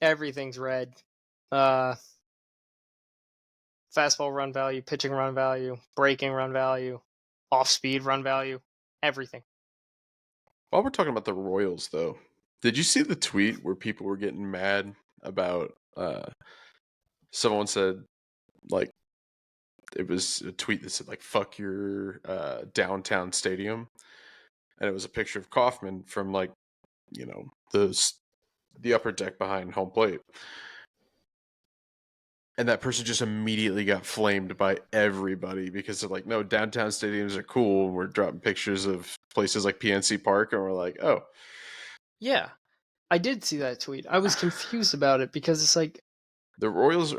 everything's red. Uh Fastball run value, pitching run value, breaking run value, off speed run value, everything. While we're talking about the Royals, though, did you see the tweet where people were getting mad about? Someone said like it was a tweet that said like "fuck your downtown stadium," and it was a picture of Kaufman from like the upper deck behind home plate. And that person just immediately got flamed by everybody because they're like, no, downtown stadiums are cool. We're dropping pictures of places like PNC Park, and we're like, oh, Yeah, I did see that tweet. I was confused about it because it's like, the Royals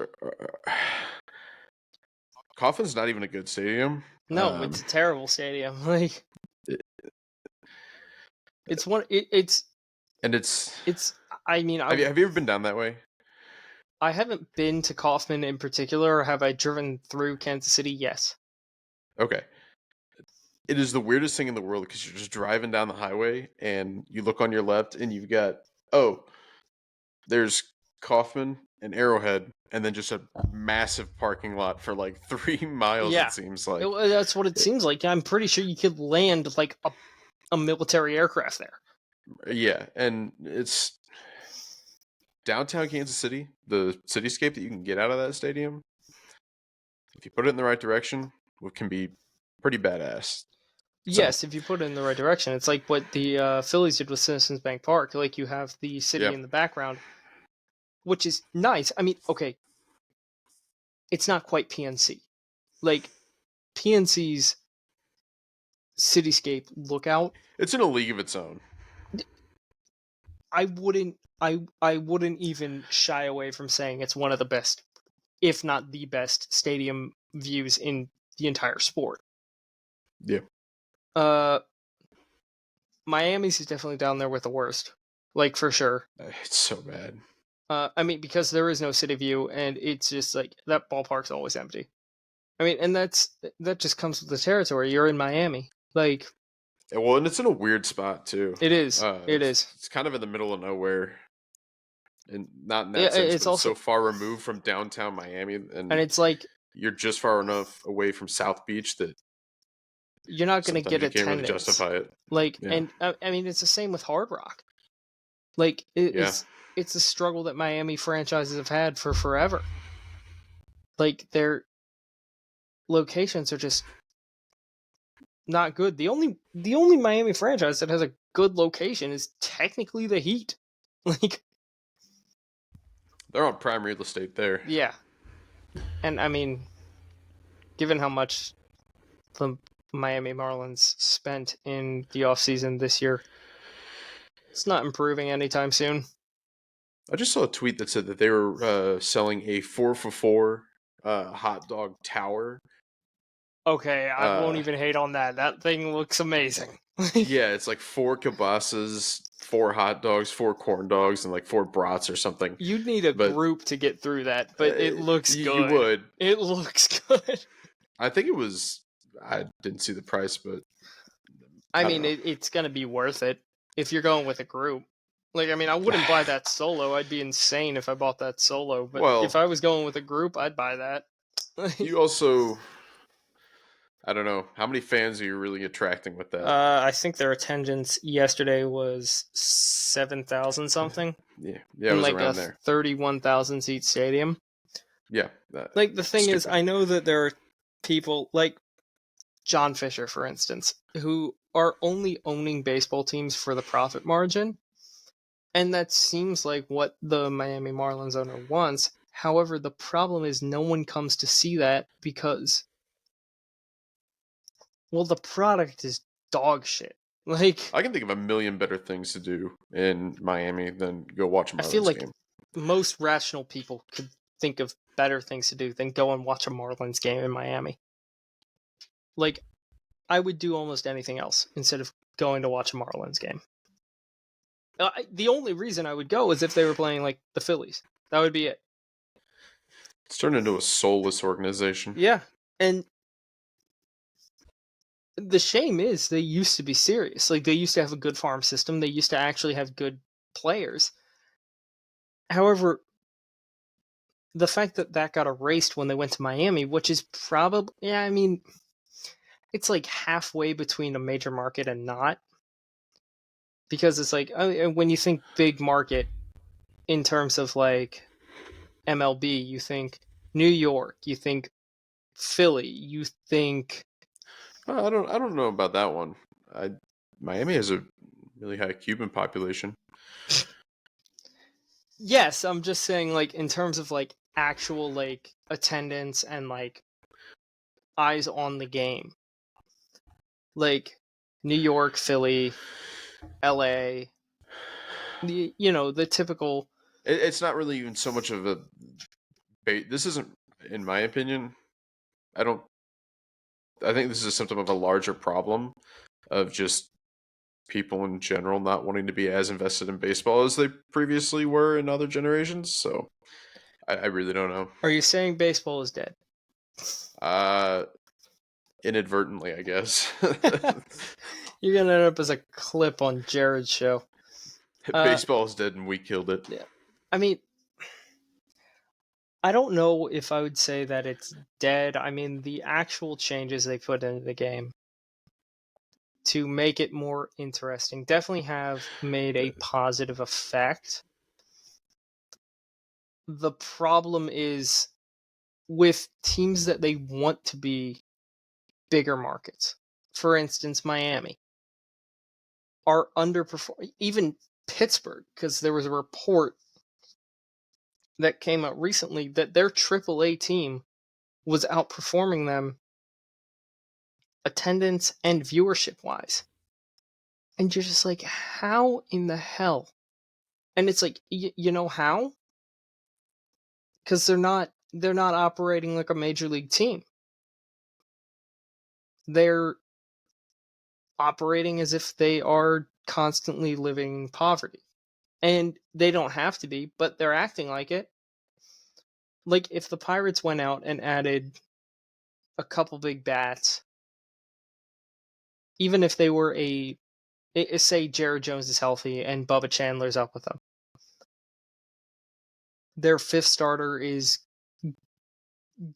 Coffin's not even a good stadium. no, it's a terrible stadium. Like It- it's one. and it's. It's. I mean, Have you ever been down that way? I haven't been to Kaufman in particular. Or have I driven through Kansas City? Yes. Okay. It is the weirdest thing in the world because you're just driving down the highway and you look on your left and you've got, oh, there's Kaufman and Arrowhead, and then just a massive parking lot for like 3 miles. It Yeah, seems like, that's what it seems like. I'm pretty sure you could land like a military aircraft there. yeah, and it's downtown Kansas City. The cityscape that you can get out of that stadium, if you put it in the right direction, it can be pretty badass. So Yes, if you put it in the right direction, it's like what the Phillies did with Citizens Bank Park. Like you have the city yeah, in the background, which is nice. I mean, okay, it's not quite PNC. Like PNC's cityscape lookout, It's in a league of its own. I wouldn't even shy away from saying it's one of the best, if not the best, stadium views in the entire sport. Yeah, Uh, Miami's is definitely down there with the worst, like for sure. it's so bad. I mean, because there is no city view, and it's just like that ballpark's always empty. I mean, and that just comes with the territory. You're in Miami, like Well, and it's in a weird spot too. it is. It is. It's kind of in the middle of nowhere, and not in that sense, It's but it's also, so far removed from downtown Miami, and and it's like you're just far enough away from South Beach that you're not gonna sometimes get you can't really attendance. justify it. Like, Yeah, and I mean, it's the same with Hard Rock. Like, yeah. it's a struggle that Miami franchises have had for forever. Like, their locations are just not good. The only Miami franchise that has a good location is technically the Heat. Like, They're on prime real estate there. yeah, and I mean, given how much the Miami Marlins spent in the offseason this year, it's not improving anytime soon. I just saw a tweet that said that they were selling a 4 for 4 hot dog tower. Okay, I won't Uh, even hate on that. That thing looks amazing. yeah, it's like 4 kielbasa's, 4 hot dogs, 4 corn dogs, and like 4 brats or something. You'd need a But group to get through that, but it looks you good. would. It looks good. I think it was. I didn't see the price, but I I don't mean, know. it's gonna be worth it if you're going with a group. Like, I mean, I wouldn't buy that solo. I'd be insane if I bought that solo. But if Well, I was going with a group, I'd buy that. you also. I don't know how many fans are you really attracting with that. I think their attendance yesterday was 7,000 something Yeah, yeah, it in was like a around there. 31,000 seat stadium. Yeah, Like, the thing is, stupid. I know that there are people like John Fisher, for instance, who are only owning baseball teams for the profit margin. And that seems like what the Miami Marlins owner wants. However, the problem is no one comes to see that because, well, the product is dog shit. Like, I can think of a million better things to do in Miami than go watch a I feel Marlins like game. most rational people could think of better things to do than go and watch a Marlins game in Miami. Like, I would do almost anything else instead of going to watch a Marlins game. The only reason I would go is if they were playing, like, the Phillies. That would be it. It's turned into a soulless organization. Yeah. And the shame is they used to be serious. Like, they used to have a good farm system. They used to actually have good players. However, the fact that that got erased when they went to Miami, which is probably, yeah, I mean, it's like halfway between a major market and not. Because it's like, when you think big market in terms of like MLB, you think New York, you think Philly, you think. I don't know about that one. I Miami has a really high Cuban population. Yes, I'm just saying, like, in terms of like actual like attendance and like eyes on the game. Like New York, Philly, LA, the typical. It's not really even so much of a. This isn't, in my opinion. I don't. I think this is a symptom of a larger problem of just people in general not wanting to be as invested in baseball as they previously were in other generations. So I really don't know. Are you saying baseball is dead? Uh, inadvertently, I guess. You're gonna end up as a clip on Jared's show. Uh, Baseball is dead and we killed it. yeah. I mean, I don't know if I would say that it's dead. I mean, the actual changes they put into the game to make it more interesting definitely have made a positive effect. The problem is with teams that they want to be bigger markets. For instance, Miami are underperforming. Even Pittsburgh, because there was a report that came out recently that their AAA team was outperforming them attendance and viewership wise. And you're just like, how in the hell? And it's like, you know how? Because they're not operating like a major league team. They're operating as if they are constantly living in poverty. And they don't have to be, but they're acting like it. Like if the Pirates went out and added a couple big bats, even if they were say Jared Jones is healthy and Bubba Chandler's up with them, their fifth starter is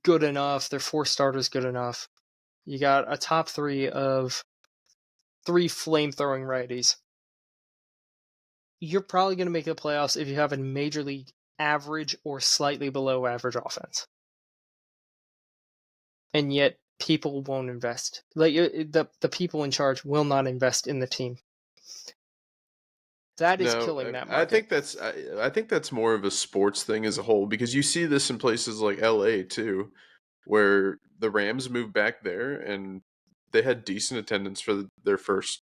good enough, their fourth starter is good enough. You got a top three of three flame-throwing righties. You're probably going to make the playoffs if you have a major league average or slightly below average offense. And yet people won't invest. Like the people in charge will not invest in the team. That is No, killing that I market. think I think that's more of a sports thing as a whole because you see this in places like LA too, where the Rams moved back there and they had decent attendance for their first,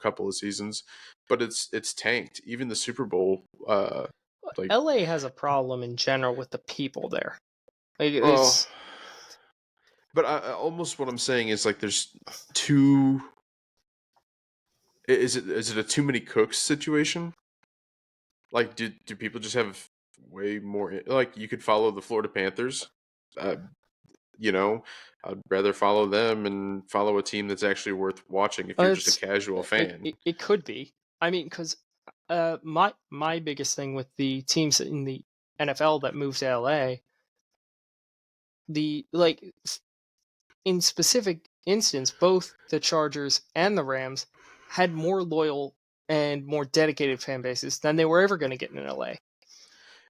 couple of seasons, but it's tanked. Even the Super Bowl, like, LA has a problem in general with the people there. Like oh, it's but almost what I'm saying is like there's too. Is it a too many cooks situation? Like, do people just have way more? Like, you could follow the Florida Panthers. Uh, you know, I'd rather follow them and follow a team that's actually worth watching if you're just a it's casual fan. it could be. I mean, because my biggest thing with the teams in the NFL that moved to LA, the like in specific instance, both the Chargers and the Rams had more loyal and more dedicated fan bases than they were ever going to get in LA.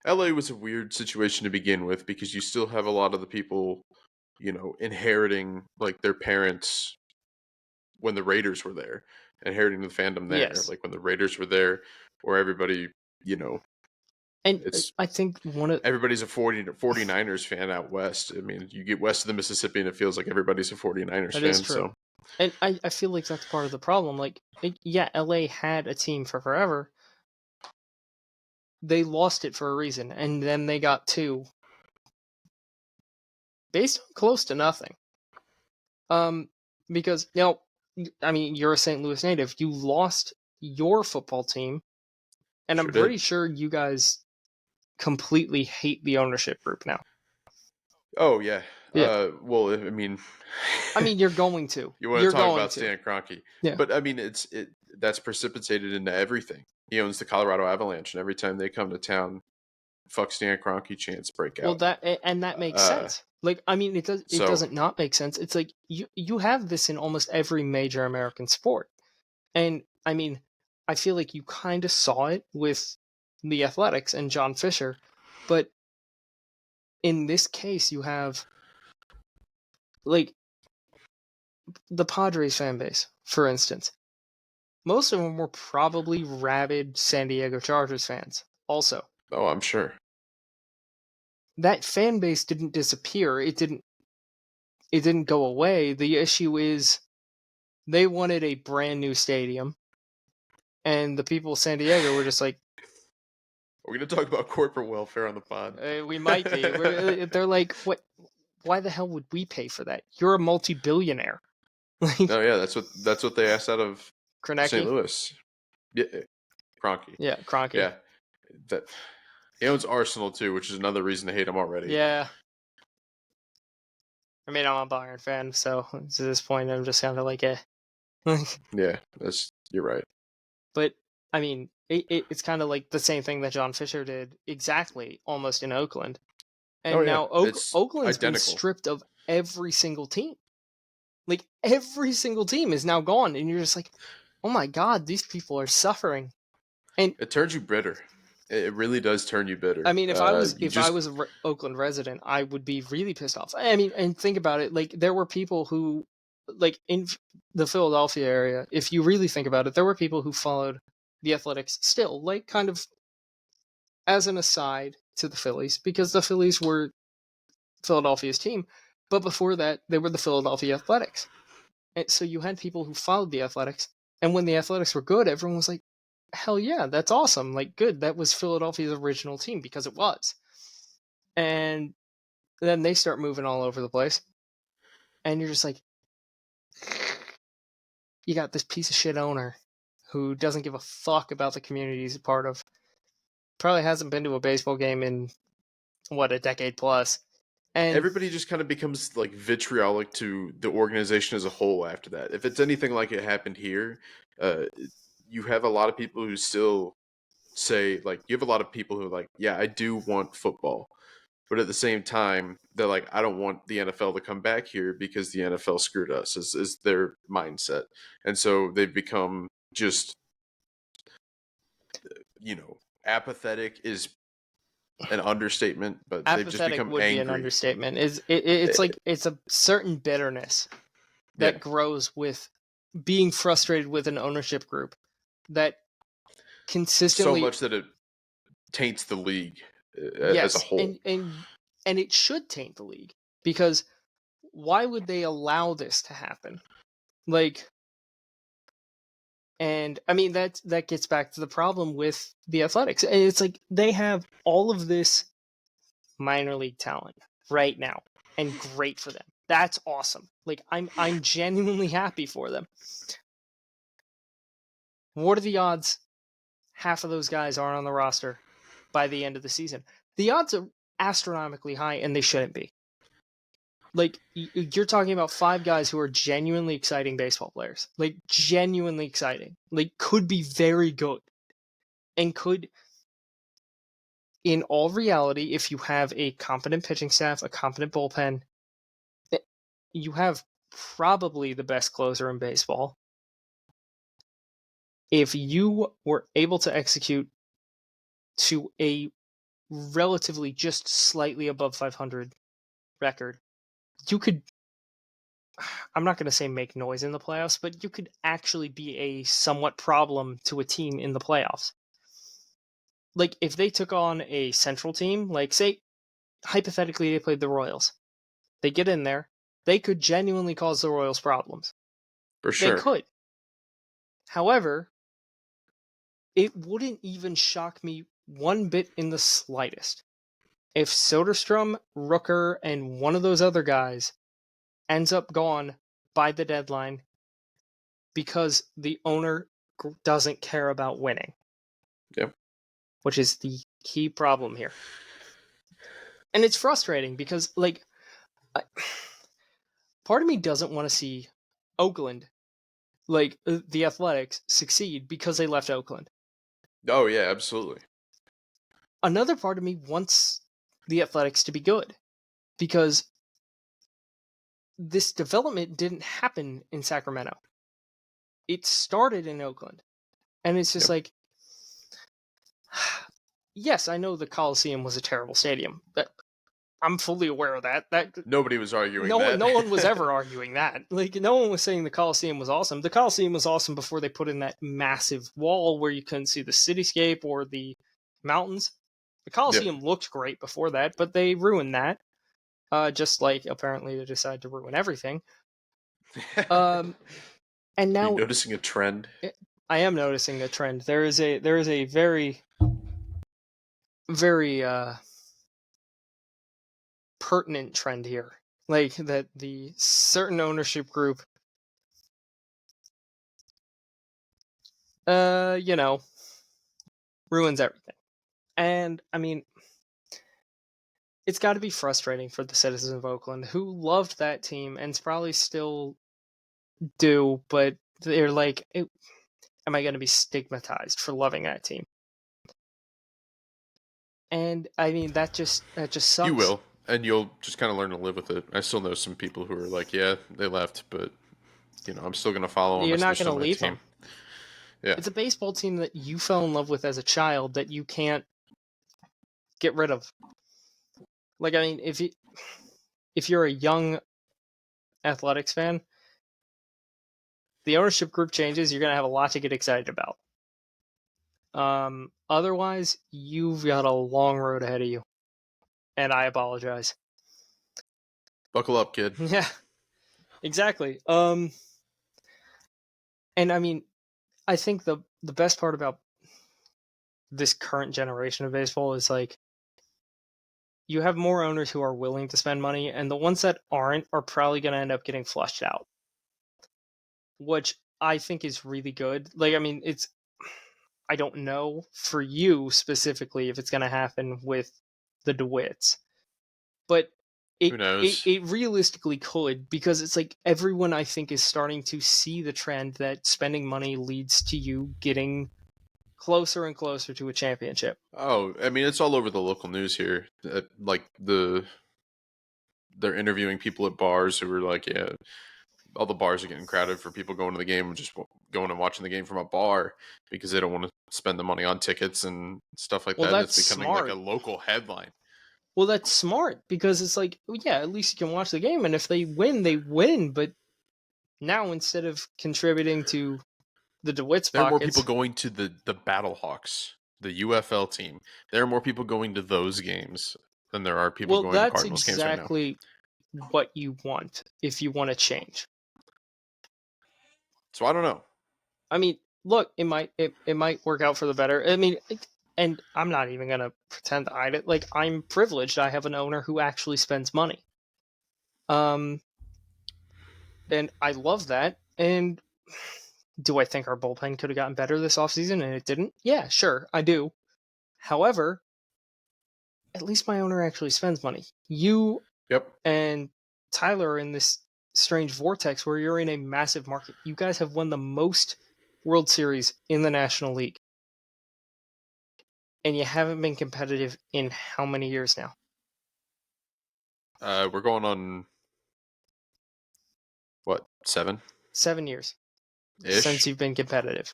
LA was a weird situation to begin with because you still have a lot of the people, inheriting like their parents when the Raiders were there, inheriting the fandom there. Yes, Like when the Raiders were there, where everybody, you know, and it's I think one of everybody's a 49ers fan out west. I mean, you get west of the Mississippi and it feels like everybody's a 49ers that is fan. true, So, and I feel like that's part of the problem. Like, yeah, LA had a team for forever. They lost it for a reason, and then they got two based on close to nothing. Um, because I mean, you're a St. Louis native. You lost your football team, and I'm sure did. pretty sure you guys completely hate the ownership group now. Oh, yeah. Yeah. Well, I mean, I mean, you're going to. you want You're to talk going about to. Stan Kroenke, Yeah. but I mean, that's precipitated into everything. He owns the Colorado Avalanche, and every time they come to town, fuck Stan Kroenke chants break Well, out. that makes Uh, sense. Like, I mean, it so doesn't not make sense. It's like you have this in almost every major American sport, and I mean, I feel like you kind of saw it with the Athletics and John Fisher, but in this case, you have like the Padres fan base, for instance. Most of them were probably rabid San Diego Chargers fans. Also, oh, I'm sure. that fan base didn't disappear. It didn't go away. The issue is they wanted a brand new stadium, and the people of San Diego were just like, We're gonna talk about corporate welfare on the pod. we might be. They're like, what? Why the hell would we pay for that? You're a multi-billionaire. Like No, yeah, that's what they asked out of St. Kroenke? Louis. Yeah, Kroenke. Yeah, Kroenke. Yeah, that he owns Arsenal too, which is another reason to hate him already. Yeah. I mean, I'm a Bayern fan, so to this point, I'm just kind of like, eh. Yeah, you're right. But I mean, it's kind of like the same thing that John Fisher did exactly, almost in Oakland. Oh And yeah, now it's Oakland's been identical. stripped of every single team. Like every single team is now gone, and you're just like, oh my god, these people are suffering. And It turns you bitter. It really does turn you I bitter. mean, if I was You if I just was a Oakland resident, I would be really pissed off. I mean, and think about it. Like there were people who, like in the Philadelphia area, if you really think about it, there were people who followed the Athletics still, like kind of as an aside, to the Phillies because the Phillies were Philadelphia's team. But before that, they were the Philadelphia Athletics. And so you had people who followed the Athletics. And when the Athletics were good, everyone was like, hell yeah, that's awesome. Like, good. That was Philadelphia's original team because it was. And then they start moving all over the place. And you're just like, you got this piece of shit owner who doesn't give a fuck about the community he's a part of. Probably hasn't been to a baseball game in, what, a decade plus. And Everybody just kind of becomes like vitriolic to the organization as a whole after that. If it's anything like it happened here, uh, you have a lot of people who still say like you have a lot of people who are like, yeah, I do want football, but at the same time, they're like, I don't want the NFL to come back here because the NFL screwed us. Is their mindset, and so they've become just apathetic is an understatement, but they've just apathetic become would be an angry. understatement. It's Eh, like it's a certain bitterness Yeah, that grows with being frustrated with an ownership group that so consistently. much that it taints the league as a Yes, whole. and it should taint the league because why would they allow this to happen? Like, and I mean that gets back to the problem with the Athletics. It's like they have all of this minor league talent right now, and great for them. That's awesome. Like I'm genuinely happy for them. What are the odds half of those guys aren't on the roster by the end of the season? The odds are astronomically high, and they shouldn't be. Like you're talking about 5 guys who are genuinely exciting baseball players, like genuinely exciting, like could be very good, and could, in all reality, if you have a competent pitching staff, a competent bullpen, you have probably the best closer in baseball. If you were able to execute to a relatively just slightly above 500 record, you could, I'm not going to say make noise in the playoffs, but you could actually be a somewhat problem to a team in the playoffs. Like if they took on a central team, like say hypothetically they played the Royals, they get in there, they could genuinely cause the Royals problems. For They sure. could. However, it wouldn't even shock me one bit in the slightest if Soderstrom, Rooker, and one of those other guys ends up gone by the deadline because the owner doesn't care about winning, Yep. which is the key problem here. And it's frustrating because, like, part of me doesn't want to see Oakland, like the Athletics, succeed because they left Oakland. Oh yeah, absolutely. Another part of me wants the Athletics to be good because this development didn't happen in Sacramento. It started in Oakland. And it's just Yep. like, yes, I know the Coliseum was a terrible stadium. I'm fully aware of that. Nobody was arguing No one was that. ever arguing that. Like no one was saying the Coliseum was awesome. The Coliseum was awesome before they put in that massive wall where you couldn't see the cityscape or the mountains. The Yep. Coliseum looked great before that, but they ruined that. Just like apparently they decided to ruin everything. Um, and Are you now noticing a trend? I am noticing a trend. There is a very very pertinent trend here, like that the certain ownership group, you know, ruins everything. And I mean, it's got to be frustrating for the citizens of Oakland who loved that team and probably still do, but they're like, am I going to be stigmatized for loving that team? And I mean, that just You sucks. will, and you'll just kind of learn to live with it. I still know some people who are like, yeah, they left, but I'm still gonna follow them. You're They're not going still to my leave team. them. Yeah. It's a baseball team that you fell in love with as a child that you can't get rid of. Like, I mean, if you're a young athletics fan, the ownership group changes, you're going to have a lot to get excited about. Otherwise, you've got a long road ahead of you, and I apologize. Buckle up, kid. Yeah, exactly. And I mean, I think the best part about this current generation of baseball is like you have more owners who are willing to spend money, and the ones that aren't are probably going to end up getting flushed out, which I think is really good. Like, I mean, it's I don't know for you specifically if it's going to happen with the DeWitts, but Who it knows? it realistically could, because it's like everyone I think is starting to see the trend that spending money leads to you getting closer and closer to a championship. Oh, I mean, it's all over the local news here. Like they're interviewing people at bars who are like, yeah, all the bars are getting crowded for people going to the game, just going and watching the game from a bar because they don't want to spend the money on tickets and stuff like Well, that. And that's it's becoming like a smart. local headline. Well, that's smart because it's like, well, yeah, at least you can watch the game, and if they win, they win. But now instead of contributing to the DeWitt's There are more people pockets, going to the Battlehawks, the UFL team. There are more people going to those games than there are people well, going to that's Cardinals games right now. exactly what you want if you want to change. So I don't know. I mean, look, it might work out for the better. I mean, and I'm not even gonna pretend to hide it. Like, I'm privileged. I have an owner who actually spends money. Um, and I love that. And do I think our bullpen could have gotten better this offseason and it didn't? Yeah, sure, I do. However, at least my owner actually spends money. You Yep. and Tyler are in this strange vortex where you're in a massive market. You guys have won the most World Series in the National League, and you haven't been competitive in how many years now? We're going on what, 7 7 years since ish? you've been competitive.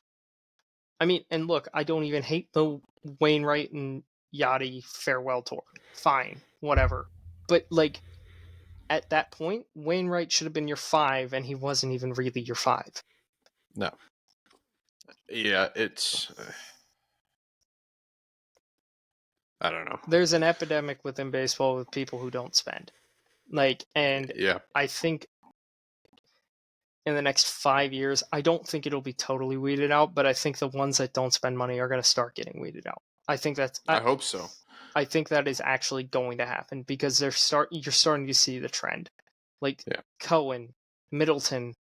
I mean, and look, I don't even hate the Wainwright and Yachty farewell tour. Fine, whatever. But like, at that point, Wainwright should have been your 5, and he wasn't even really your 5. No. Yeah, it's. I don't know. There's an epidemic within baseball with people who don't spend. Like, and Yeah. I think in the next 5 years, I don't think it'll be totally weeded out, but I think the ones that don't spend money are going to start getting weeded out. I think that's I hope so. I think that is actually going to happen because you're starting to see the trend. Like Yeah. Cohen, Middleton,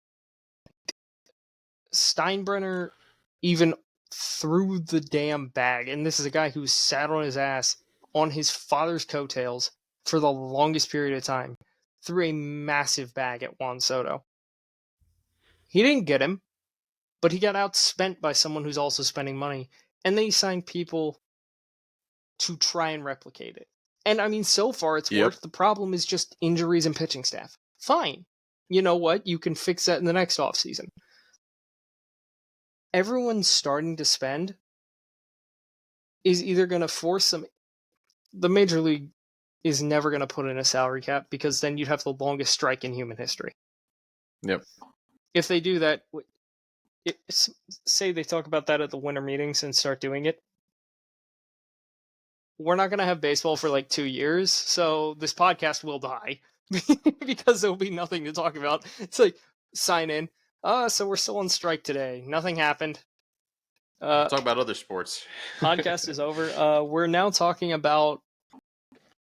Steinbrenner even threw the damn bag. And this is a guy who sat on his ass on his father's coattails for the longest period of time. Threw a massive bag at Juan Soto. He didn't get him, but he got outspent by someone who's also spending money. And they signed people to try and replicate it. And I mean, so far it's Yep. worked. The problem is just injuries and pitching staff. Fine. You know what? You can fix that in the next offseason. Everyone's starting to spend is either going to force some. The major league is never going to put in a salary cap because then you'd have the longest strike in human history. Yep. If they do that, say they talk about that at the winter meetings and start doing it, we're not going to have baseball for like 2 years, so this podcast will die because there'll be nothing to talk about. It's like, sign in. So we're still on strike today. Nothing happened. Talk about other sports. Podcast is over. We're now talking about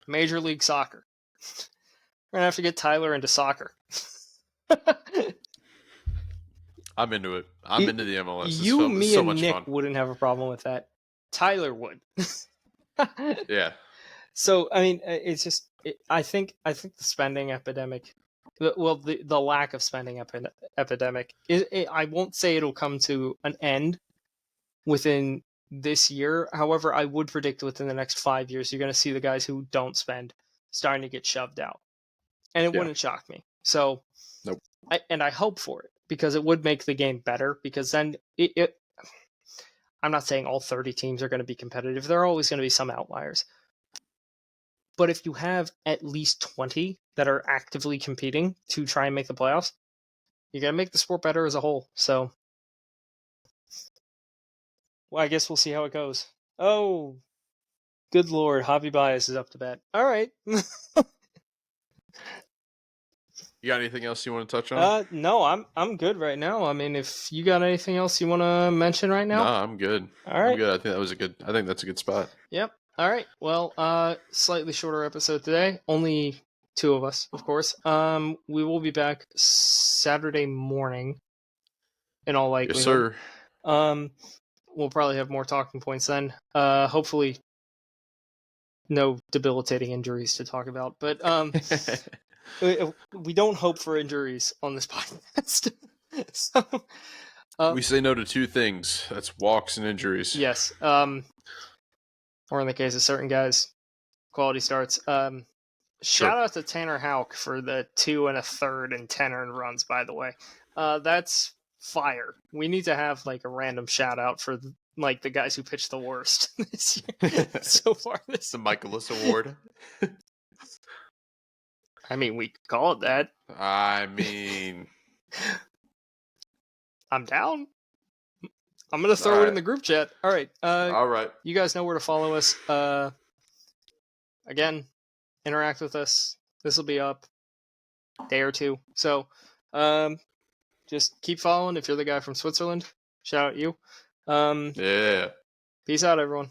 Major League Soccer. We're gonna have to get Tyler into soccer. I'm into it. I'm into the MLS. It's, You, it's me, so and much Nick fun. wouldn't have a problem with that. Tyler would. Yeah. So I mean, it's just I think the spending epidemic, the lack of spending epidemic. I won't say it'll come to an end within this year. However, I would predict within the next 5 years, you're going to see the guys who don't spend starting to get shoved out, and it Yeah. wouldn't shock me. So, Nope. I hope for it because it would make the game better. Because then I'm not saying all 30 teams are going to be competitive. There are always going to be some outliers. But if you have at least 20 that are actively competing to try and make the playoffs, you're going to make the sport better as a whole. So Well, I guess we'll see how it goes. Oh, good lord, hobby bias is up to bat. All right. You got anything else you want to touch on? No, I'm good right now. I mean, if you got anything else you want to mention right now, Nah, I'm good. all I'm right. good. I think that was a good. I think that's a good spot. Yep. All right. Well, slightly shorter episode today. Only two of us, of course. We will be back Saturday morning, in all Yes, likelihood. sir. Um, we'll probably have more talking points then. Hopefully, no debilitating injuries to talk about. But we don't hope for injuries on this podcast. So, We say no to two things. That's walks and injuries. yes. Or in the case of certain guys, quality starts. Sure. Shout out to Tanner Houck for the 2 1/3 and 10 earned runs, by the way. That's fire. We need to have like a random shout out for like the guys who pitched the worst this year so far this The Michaelis Award. I mean, we could call it that. I mean, I'm down. I'm gonna all throw it in right. the group chat. All right. All right. You guys know where to follow us. Again, interact with us. This will be up day or two. So, just keep following. If you're the guy from Switzerland, shout out you. Yeah. Peace out, everyone.